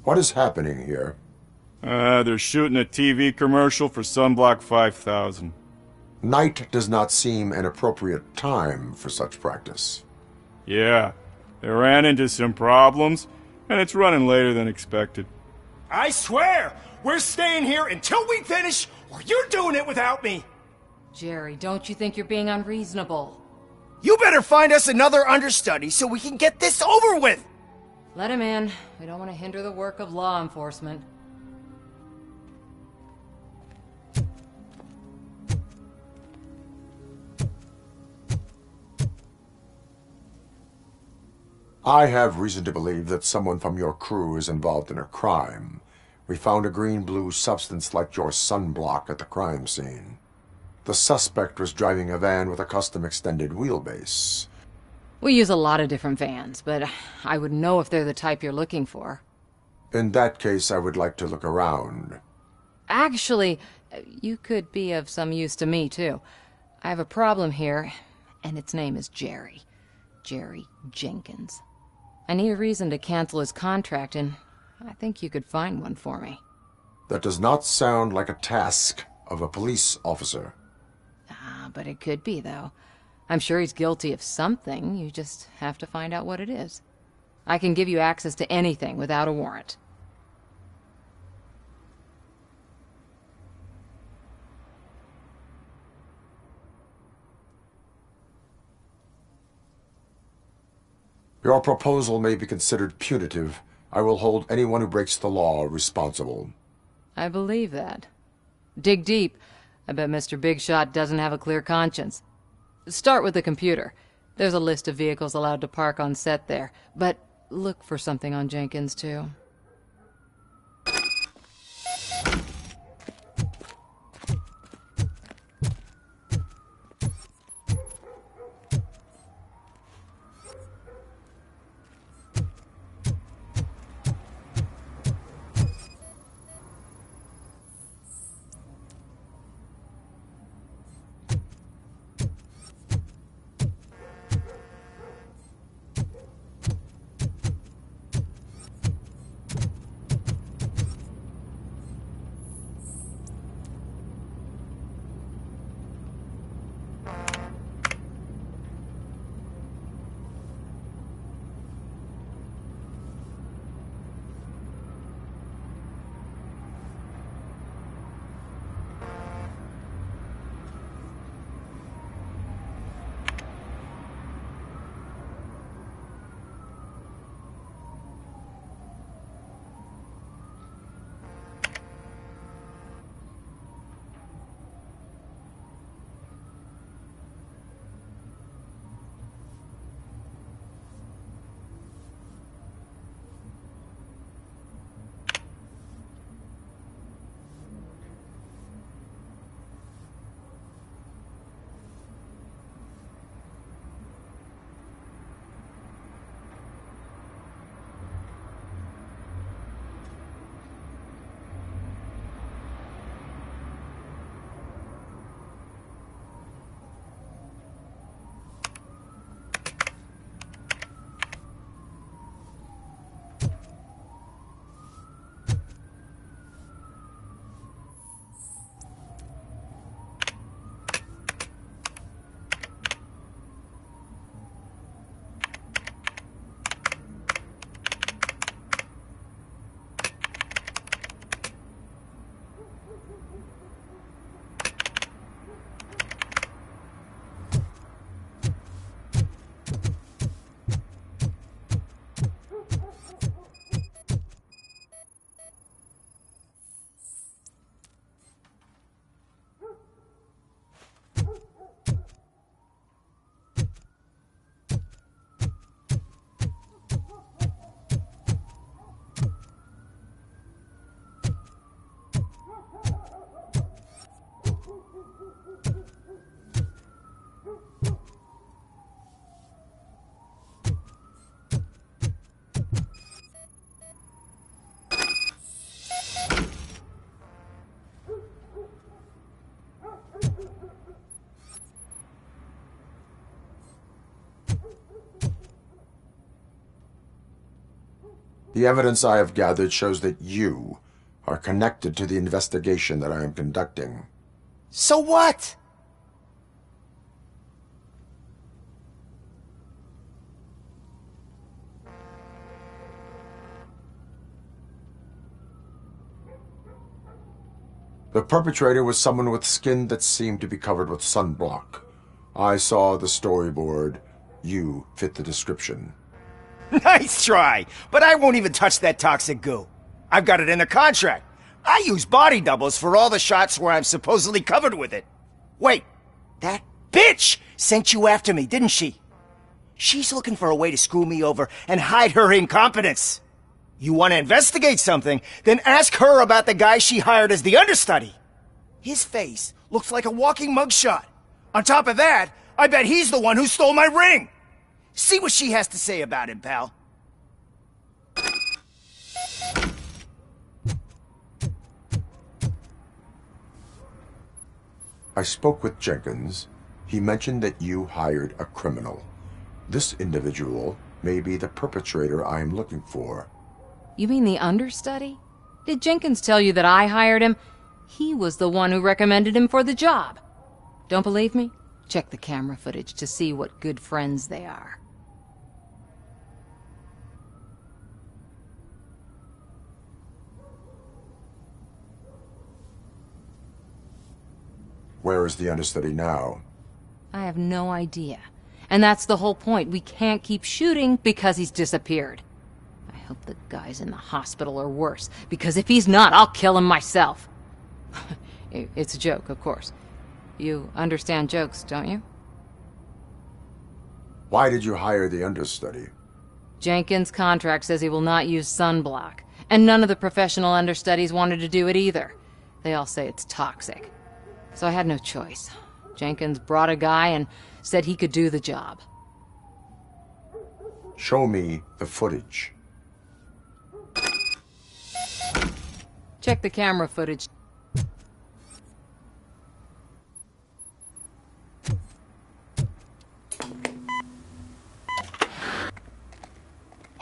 What is happening here? They're shooting a TV commercial for Sunblock 5000. Night does not seem an appropriate time for such practice. Yeah, they ran into some problems, and it's running later than expected. I swear, we're staying here until we finish, or you're doing it without me! Jerry, don't you think you're being unreasonable? You better find us another understudy so we can get this over with! Let him in. We don't want to hinder the work of law enforcement. I have reason to believe that someone from your crew is involved in a crime. We found a green-blue substance like your sunblock at the crime scene. The suspect was driving a van with a custom extended wheelbase. We use a lot of different vans, but I would know if they're the type you're looking for. In that case, I would like to look around. Actually, you could be of some use to me, too. I have a problem here, and its name is Jerry. Jerry Jenkins. I need a reason to cancel his contract, and I think you could find one for me. That does not sound like a task of a police officer. But it could be, though. I'm sure he's guilty of something. You just have to find out what it is. I can give you access to anything without a warrant. Your proposal may be considered punitive. I will hold anyone who breaks the law responsible. I believe that. Dig deep. I bet Mr. Big Shot doesn't have a clear conscience. Start with the computer. There's a list of vehicles allowed to park on set there, but look for something on Jenkins, too. The evidence I have gathered shows that you are connected to the investigation that I am conducting. So what? The perpetrator was someone with skin that seemed to be covered with sunblock. I saw the storyboard. You fit the description. Nice try, but I won't even touch that toxic goo. I've got it in the contract. I use body doubles for all the shots where I'm supposedly covered with it. Wait, that bitch sent you after me, didn't she? She's looking for a way to screw me over and hide her incompetence. You want to investigate something, then ask her about the guy she hired as the understudy. His face looks like a walking mugshot. On top of that, I bet he's the one who stole my ring. See what she has to say about him, pal. I spoke with Jenkins. He mentioned that you hired a criminal. This individual may be the perpetrator I am looking for. You mean the understudy? Did Jenkins tell you that I hired him? He was the one who recommended him for the job. Don't believe me? Check the camera footage to see what good friends they are. Where is the understudy now? I have no idea. And that's the whole point. We can't keep shooting because he's disappeared. I hope the guy's in the hospital or worse, because if he's not, I'll kill him myself. It's a joke, of course. You understand jokes, don't you? Why did you hire the understudy? Jenkins' contract says he will not use sunblock, and none of the professional understudies wanted to do it either. They all say it's toxic. So I had no choice. Jenkins brought a guy and said he could do the job. Show me the footage. Check the camera footage.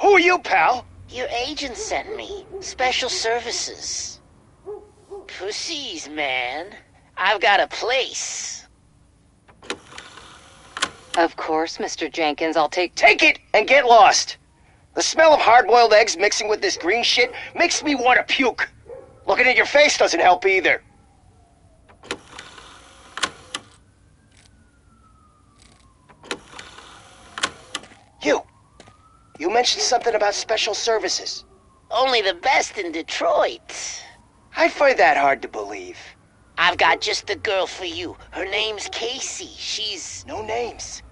Who are you, pal? Your agent sent me. Special services. Pussies, man. I've got a place. Of course, Mr. Jenkins, I'll take it and get lost. The smell of hard-boiled eggs mixing with this green shit makes me want to puke. Looking at your face doesn't help either. You mentioned something about special services. Only the best in Detroit. I find that hard to believe. I've got just the girl for you. Her name's Casey. She's... No names.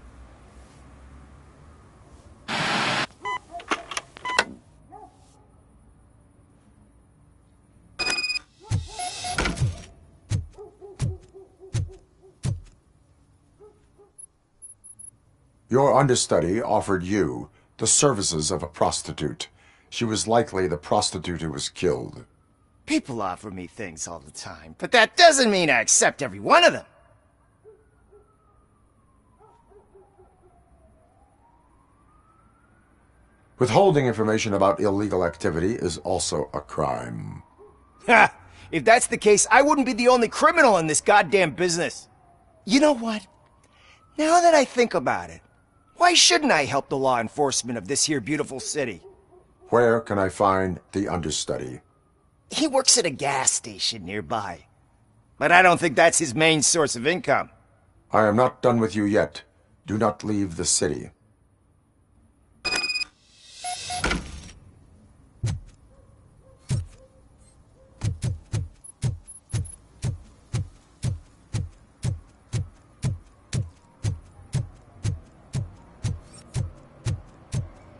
Your understudy offered you the services of a prostitute. She was likely the prostitute who was killed. People offer me things all the time, but that doesn't mean I accept every one of them. Withholding information about illegal activity is also a crime. Ha! If that's the case, I wouldn't be the only criminal in this goddamn business. You know what? Now that I think about it, why shouldn't I help the law enforcement of this here beautiful city? Where can I find the understudy? He works at a gas station nearby. But I don't think that's his main source of income. I am not done with you yet. Do not leave the city.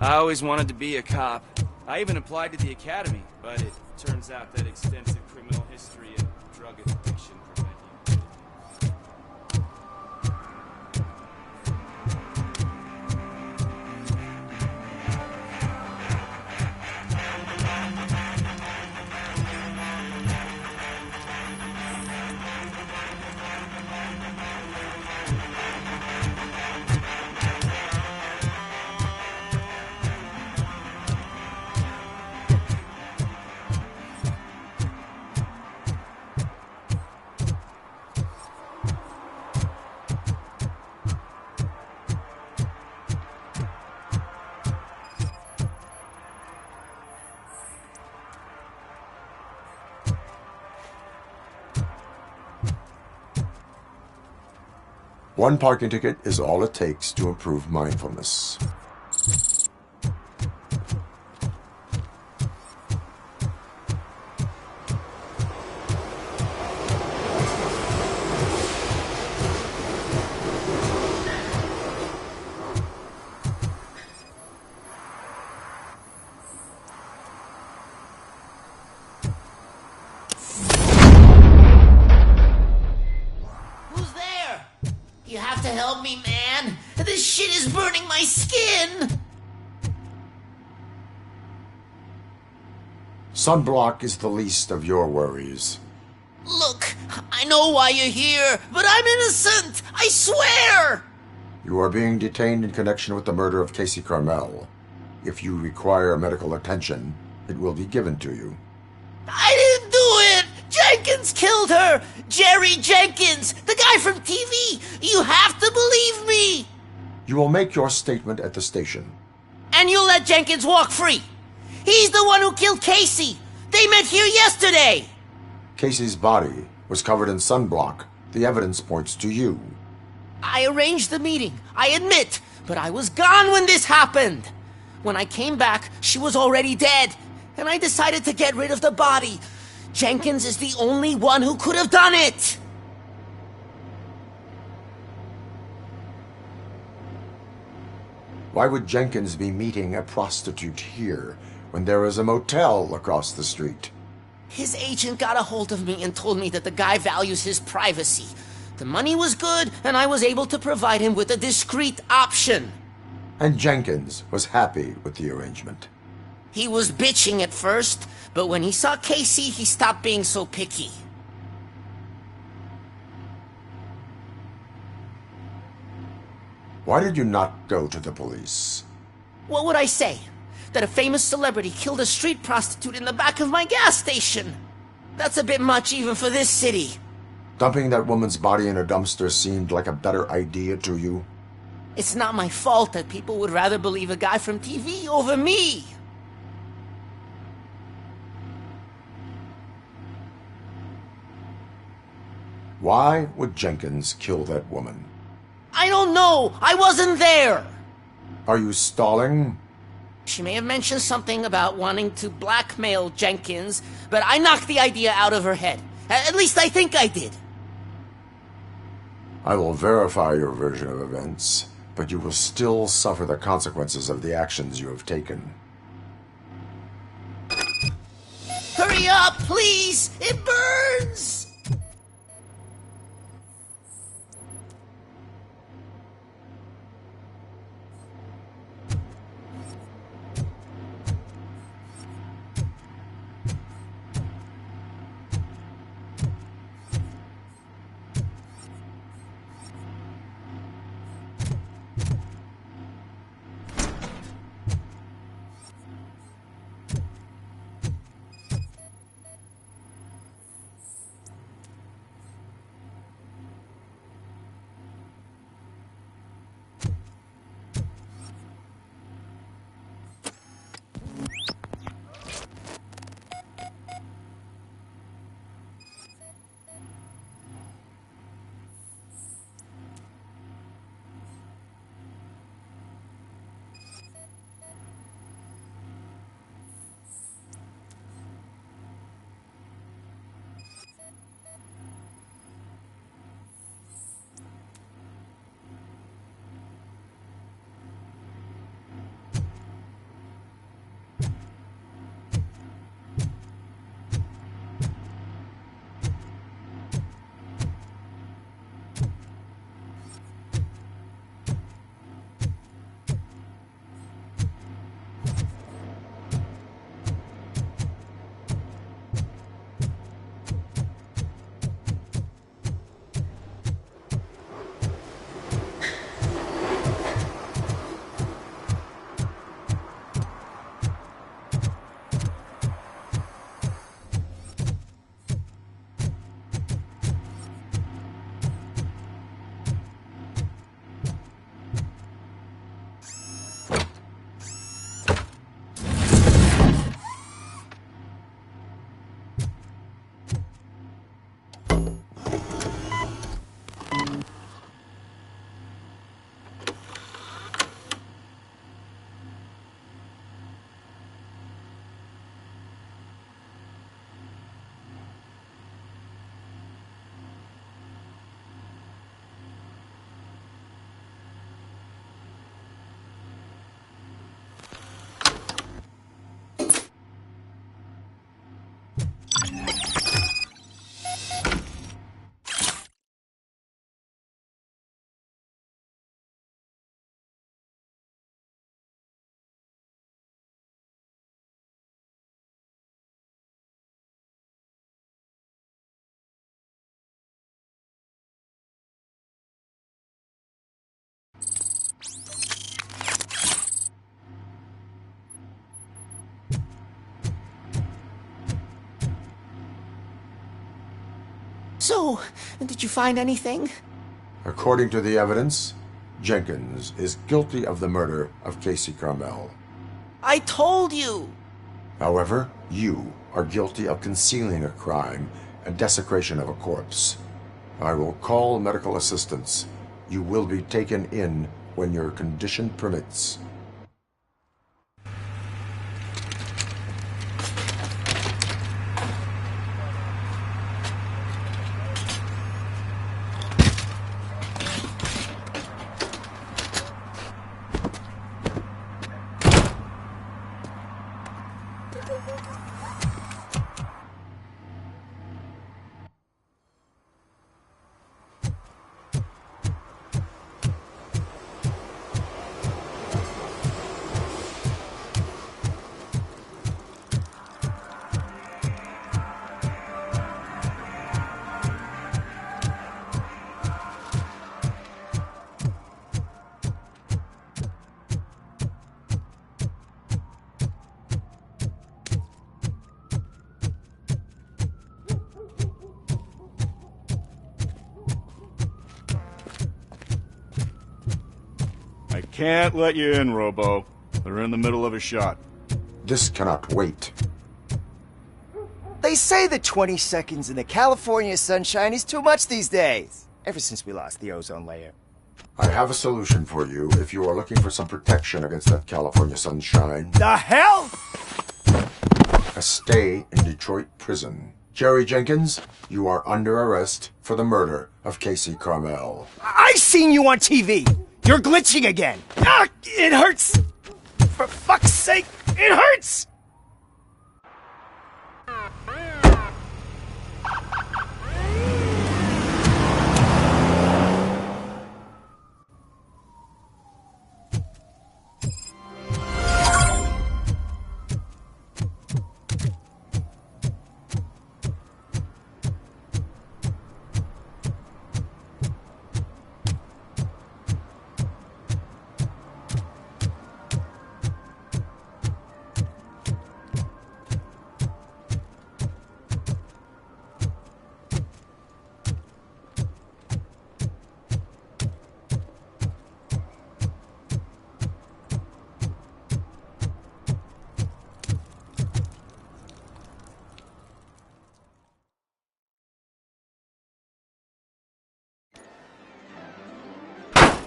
I always wanted to be a cop. I even applied to the academy, but it turns out that extensive criminal history and drug addiction prevent you. One parking ticket is all it takes to improve mindfulness. You have to help me, man. This shit is burning my skin. Sunblock is the least of your worries. Look, I know why you're here, but I'm innocent. I swear. You are being detained in connection with the murder of Casey Carmel. If you require medical attention, it will be given to you. I didn't do it. Jenkins killed her! Jerry Jenkins! The guy from TV! You have to believe me! You will make your statement at the station. And you'll let Jenkins walk free! He's the one who killed Casey! They met here yesterday! Casey's body was covered in sunblock. The evidence points to you. I arranged the meeting, I admit, but I was gone when this happened! When I came back, she was already dead, and I decided to get rid of the body. Jenkins is the only one who could have done it! Why would Jenkins be meeting a prostitute here when there is a motel across the street? His agent got a hold of me and told me that the guy values his privacy. The money was good, and I was able to provide him with a discreet option. And Jenkins was happy with the arrangement. He was bitching at first, but when he saw Casey, he stopped being so picky. Why did you not go to the police? What would I say? That a famous celebrity killed a street prostitute in the back of my gas station? That's a bit much even for this city. Dumping that woman's body in a dumpster seemed like a better idea to you? It's not my fault that people would rather believe a guy from TV over me. Why would Jenkins kill that woman? I don't know. I wasn't there. Are you stalling? She may have mentioned something about wanting to blackmail Jenkins, but I knocked the idea out of her head. At least I think I did. I will verify your version of events, but you will still suffer the consequences of the actions you have taken. Hurry up, please! It burns! So, did you find anything? According to the evidence, Jenkins is guilty of the murder of Casey Carmel. I told you! However, you are guilty of concealing a crime and desecration of a corpse. I will call medical assistance. You will be taken in when your condition permits. I can't let you in, Robo. They're in the middle of a shot. This cannot wait. They say that 20 seconds in the California sunshine is too much these days. Ever since we lost the ozone layer. I have a solution for you if you are looking for some protection against that California sunshine. The hell? A stay in Detroit prison. Jerry Jenkins, you are under arrest for the murder of Casey Carmel. I seen you on TV. You're glitching again. Ah, it hurts. For fuck's sake, it hurts.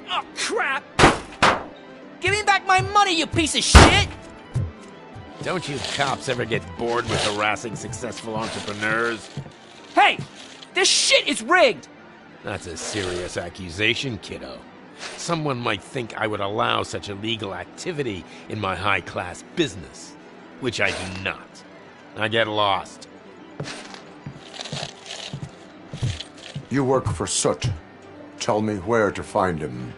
Oh, crap! Give me back my money, you piece of shit! Don't you cops ever get bored with harassing successful entrepreneurs? Hey! This shit is rigged! That's a serious accusation, kiddo. Someone might think I would allow such illegal activity in my high-class business, which I do not. I get lost. You work for Soot. Tell me where to find him.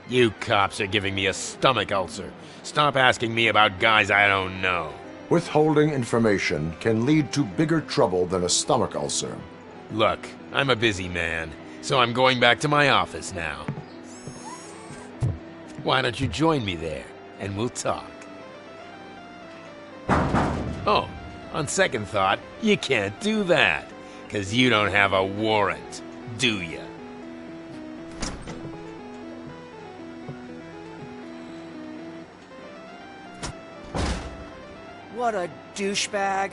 You cops are giving me a stomach ulcer. Stop asking me about guys I don't know. Withholding information can lead to bigger trouble than a stomach ulcer. Look, I'm a busy man, so I'm going back to my office now. Why don't you join me there, and we'll talk. Oh, on second thought, you can't do that, 'cause you don't have a warrant, do ya? What a douchebag.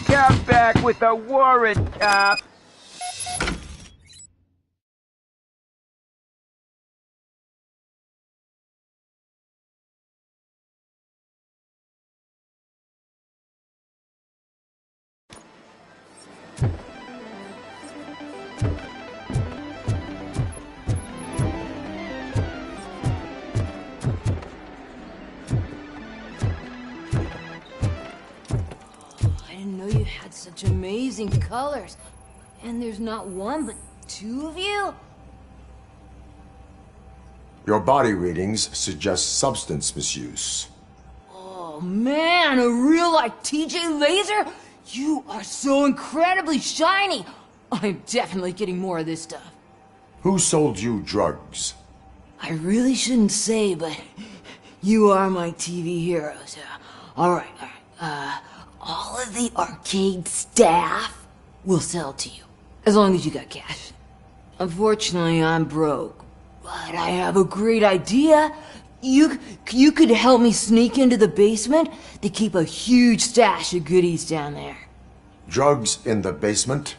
Come back with a warrant, cop! God, such amazing colors. And there's not one, but two of you? Your body readings suggest substance misuse. Oh man, a real like TJ Laser? You are so incredibly shiny. I'm definitely getting more of this stuff. Who sold you drugs? I really shouldn't say, but you are my TV heroes. Alright. All of the arcade staff will sell to you, as long as you got cash. Unfortunately, I'm broke, but I have a great idea. You could help me sneak into the basement. They keep a huge stash of goodies down there. Drugs in the basement?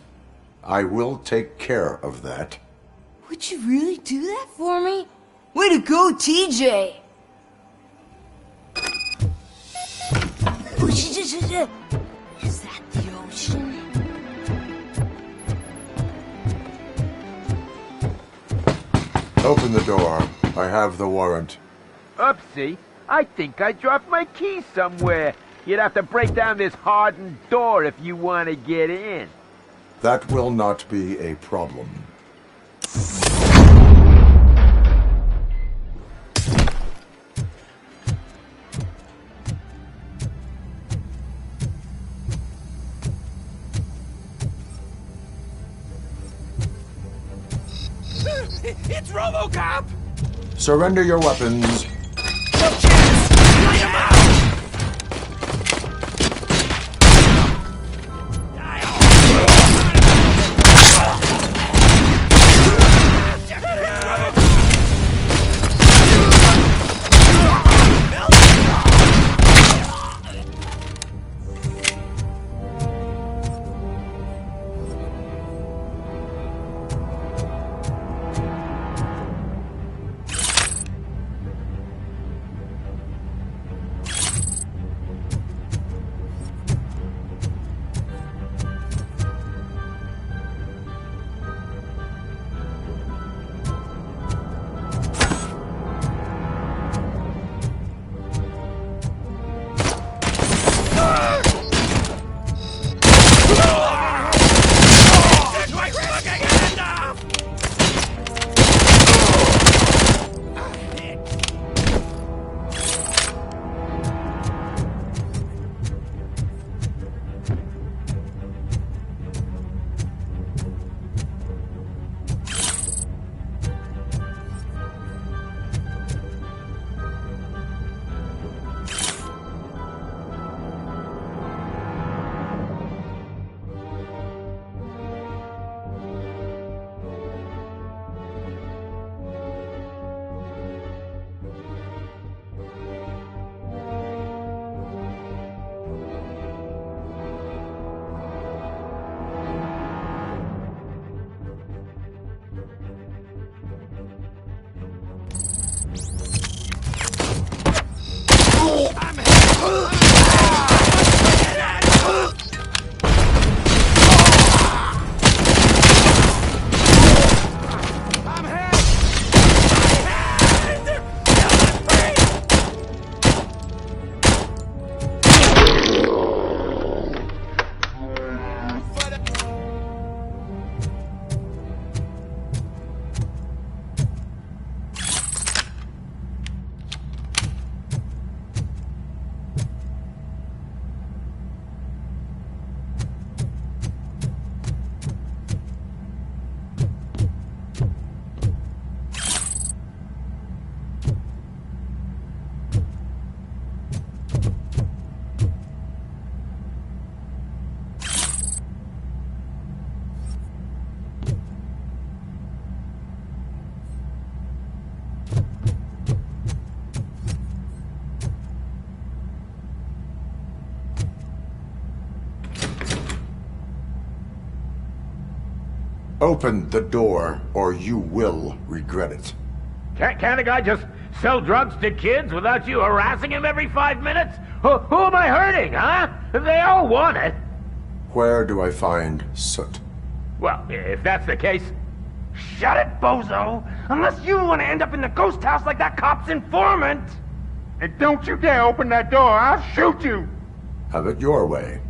I will take care of that. Would you really do that for me? Way to go, TJ! Is that the ocean? Open the door. I have the warrant. Oopsie. I think I dropped my key somewhere. You'd have to break down this hardened door if you want to get in. That will not be a problem. It's RoboCop! Surrender your weapons. No chance! Light him up! Open the door, or you will regret it. Can't a guy just sell drugs to kids without you harassing him every 5 minutes? Who am I hurting, huh? They all want it. Where do I find Soot? Well, if that's the case... Shut it, bozo! Unless you want to end up in the ghost house like that cop's informant! And don't you dare open that door, I'll shoot you! Have it your way.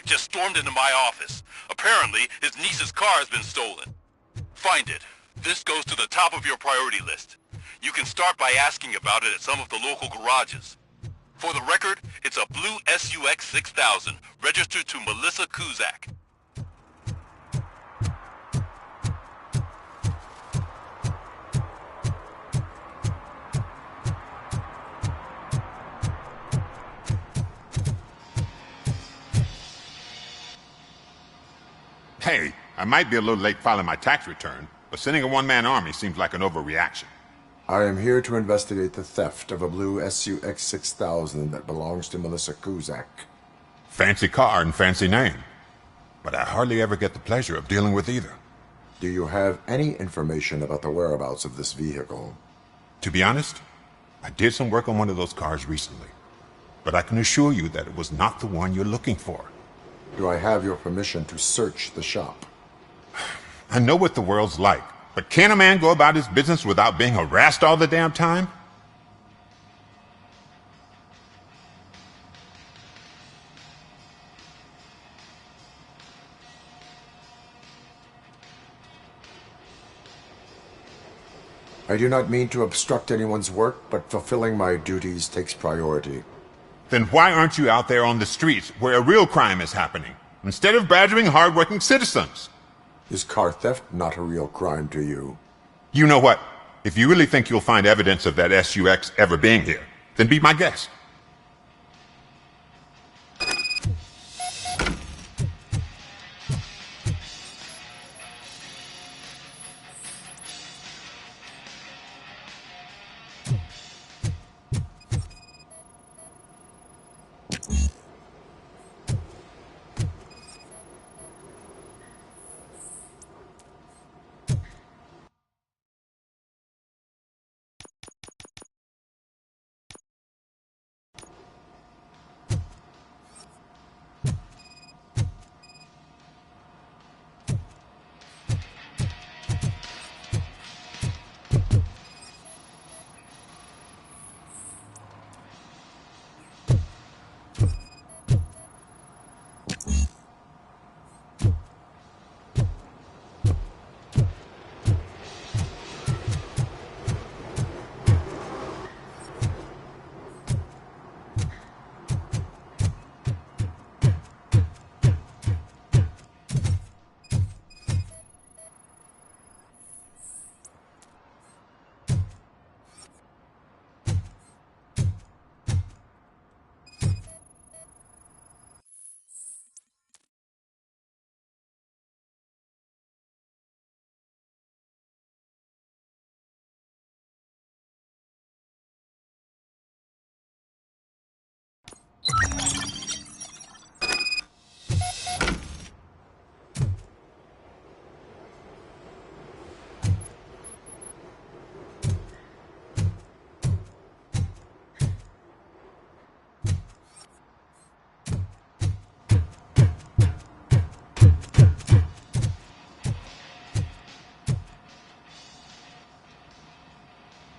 just stormed into my office. Apparently, his niece's car has been stolen. Find it. This goes to the top of your priority list. You can start by asking about it at some of the local garages. For the record, it's a blue SUX 6000, registered to Melissa Kuzak. Hey, I might be a little late filing my tax return, but sending a one-man army seems like an overreaction. I am here to investigate the theft of a blue SUX 6000 that belongs to Melissa Kuzak. Fancy car and fancy name, but I hardly ever get the pleasure of dealing with either. Do you have any information about the whereabouts of this vehicle? To be honest, I did some work on one of those cars recently, but I can assure you that it was not the one you're looking for. Do I have your permission to search the shop? I know what the world's like, but can a man go about his business without being harassed all the damn time? I do not mean to obstruct anyone's work, but fulfilling my duties takes priority. Then why aren't you out there on the streets where a real crime is happening, instead of badgering hard-working citizens? Is car theft not a real crime to you? You know what? If you really think you'll find evidence of that SUX ever being here, then be my guest.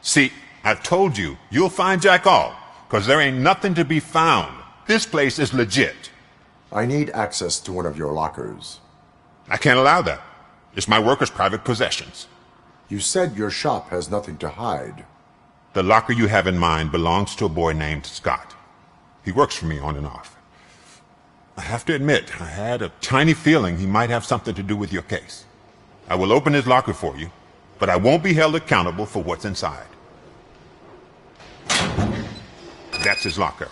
See, I've told you, you'll find Jack all, because there ain't nothing to be found. This place is legit. I need access to one of your lockers. I can't allow that. It's my workers' private possessions. You said your shop has nothing to hide. The locker you have in mind belongs to a boy named Scott. He works for me on and off. I have to admit, I had a tiny feeling he might have something to do with your case. I will open his locker for you, but I won't be held accountable for what's inside. That's his locker.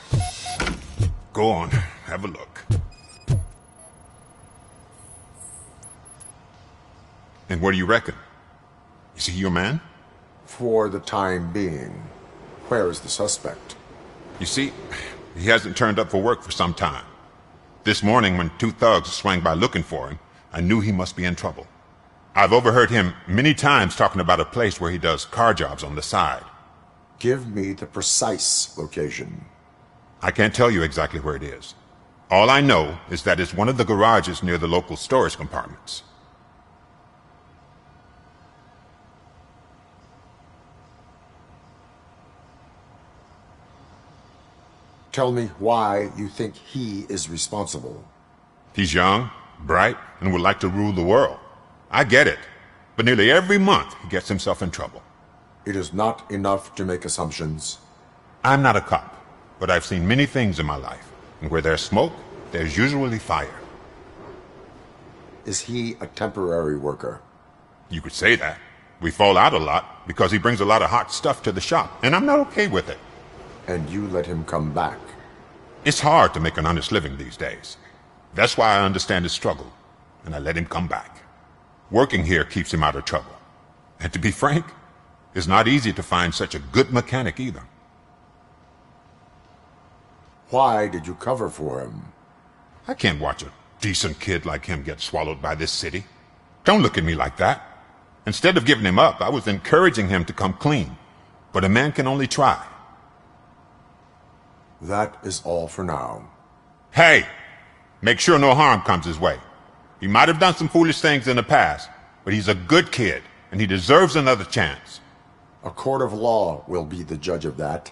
Go on, have a look. And what do you reckon? Is he your man? For the time being. Where is the suspect? You see, he hasn't turned up for work for some time. This morning, when two thugs swang by looking for him, I knew he must be in trouble. I've overheard him many times talking about a place where he does car jobs on the side. Give me the precise location. I can't tell you exactly where it is. All I know is that it's one of the garages near the local storage compartments. Tell me why you think he is responsible. He's young, bright, and would like to rule the world. I get it. But nearly every month, he gets himself in trouble. It is not enough to make assumptions. I'm not a cop, but I've seen many things in my life. And where there's smoke, there's usually fire. Is he a temporary worker? You could say that. We fall out a lot because he brings a lot of hot stuff to the shop, and I'm not okay with it. And you let him come back? It's hard to make an honest living these days. That's why I understand his struggle, and I let him come back. Working here keeps him out of trouble. And to be frank, it's not easy to find such a good mechanic either. Why did you cover for him? I can't watch a decent kid like him get swallowed by this city. Don't look at me like that. Instead of giving him up, I was encouraging him to come clean. But a man can only try. That is all for now. Hey! Make sure no harm comes his way. He might have done some foolish things in the past, but he's a good kid, and he deserves another chance. A court of law will be the judge of that.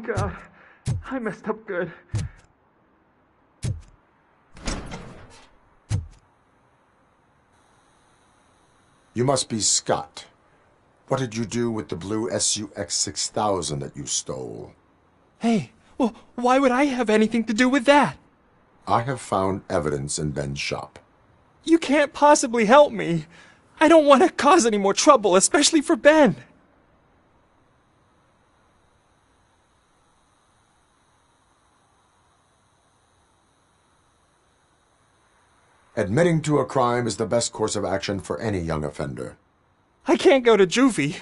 God. I messed up good. You must be Scott. What did you do with the blue SUX 6000 that you stole? Hey, well, why would I have anything to do with that? I have found evidence in Ben's shop. You can't possibly help me. I don't want to cause any more trouble, especially for Ben. Admitting to a crime is the best course of action for any young offender. I can't go to juvie.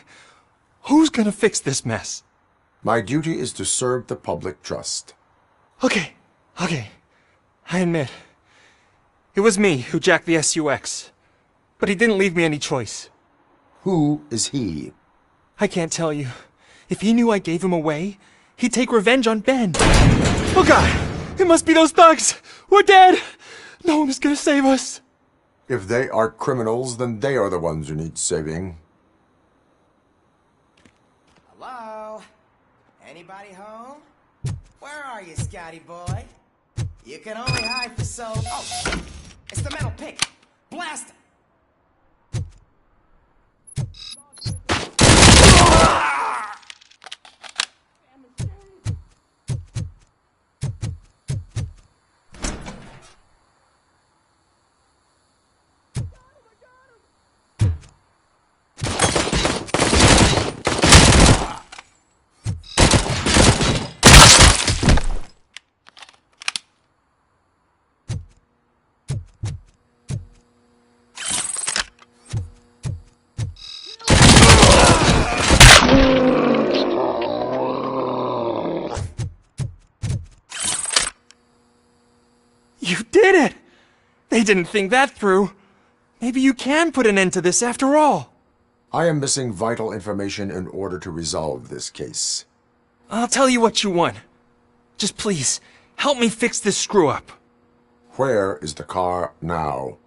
Who's gonna fix this mess? My duty is to serve the public trust. Okay. I admit. It was me who jacked the SUX. But he didn't leave me any choice. Who is he? I can't tell you. If he knew I gave him away, he'd take revenge on Ben. Oh God! It must be those thugs! We're dead! No one is gonna save us. If they are criminals, then they are the ones who need saving. Hello? Anybody home? Where are you, Scotty boy? You can only hide for so... Oh! It's the metal pick! Blast it! You did it! They didn't think that through. Maybe you can put an end to this after all. I am missing vital information in order to resolve this case. I'll tell you what you want. Just please, help me fix this screw-up. Where is the car now?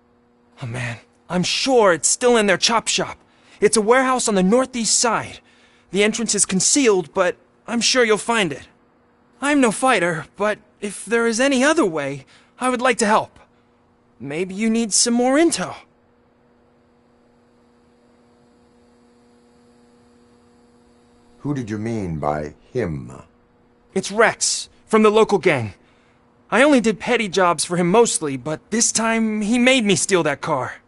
Oh man, I'm sure it's still in their chop shop. It's a warehouse on the northeast side. The entrance is concealed, but I'm sure you'll find it. I'm no fighter, but if there is any other way, I would like to help. Maybe you need some more intel. Who did you mean by him? It's Rex, from the local gang. I only did petty jobs for him mostly, but this time he made me steal that car.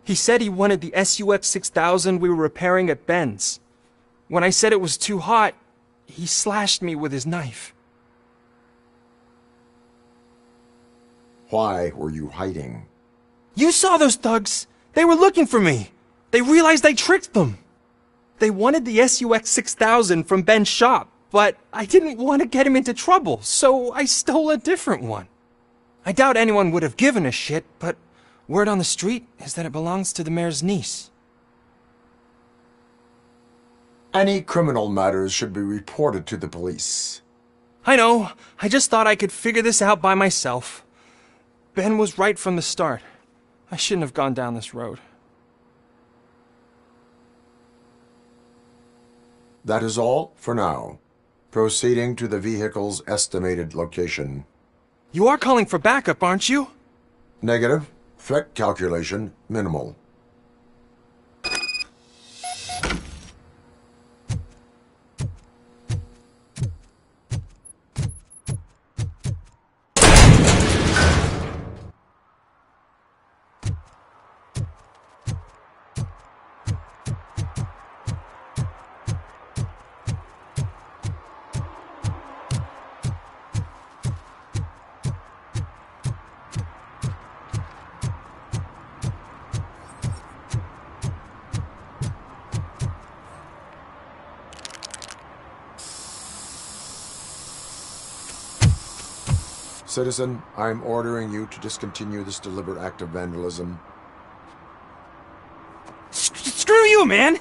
He said he wanted the SUX 6000 we were repairing at Ben's. When I said it was too hot, he slashed me with his knife. Why were you hiding? You saw those thugs! They were looking for me! They realized I tricked them! They wanted the SUX 6000 from Ben's shop, but I didn't want to get him into trouble, so I stole a different one. I doubt anyone would have given a shit, but word on the street is that it belongs to the mayor's niece. Any criminal matters should be reported to the police. I know. I just thought I could figure this out by myself. Ben was right from the start. I shouldn't have gone down this road. That is all for now. Proceeding to the vehicle's estimated location. You are calling for backup, aren't you? Negative. Threat calculation minimal. Citizen, I am ordering you to discontinue this deliberate act of vandalism. Screw you, man!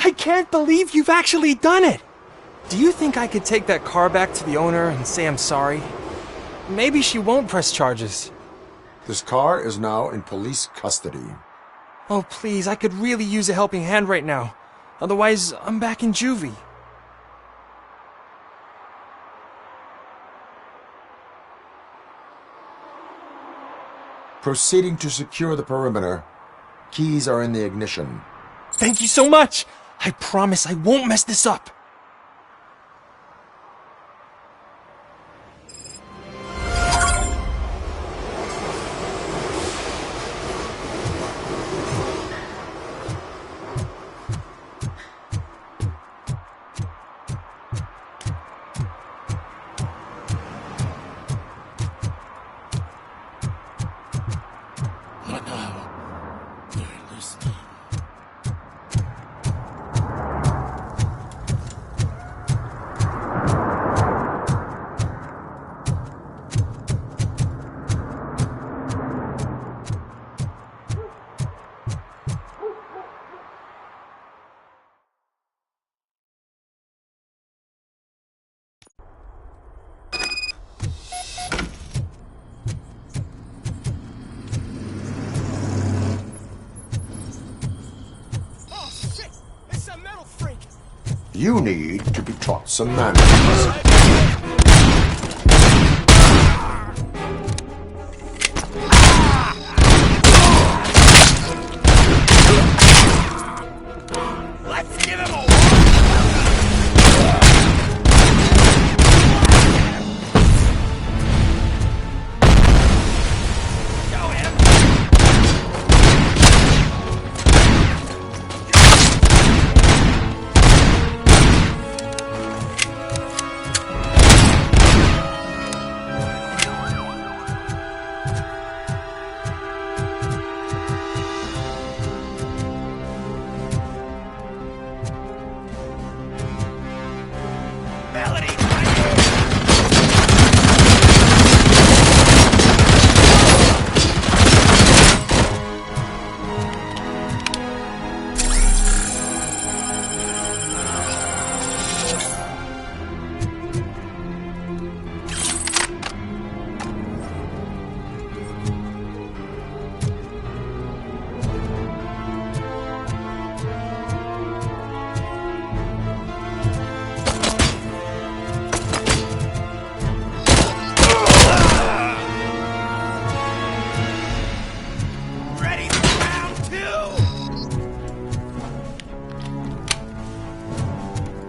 I can't believe you've actually done it! Do you think I could take that car back to the owner and say I'm sorry? Maybe she won't press charges. This car is now in police custody. Oh, please, I could really use a helping hand right now. Otherwise, I'm back in juvie. Proceeding to secure the perimeter. Keys are in the ignition. Thank you so much! I promise I won't mess this up. You need to be taught some manners.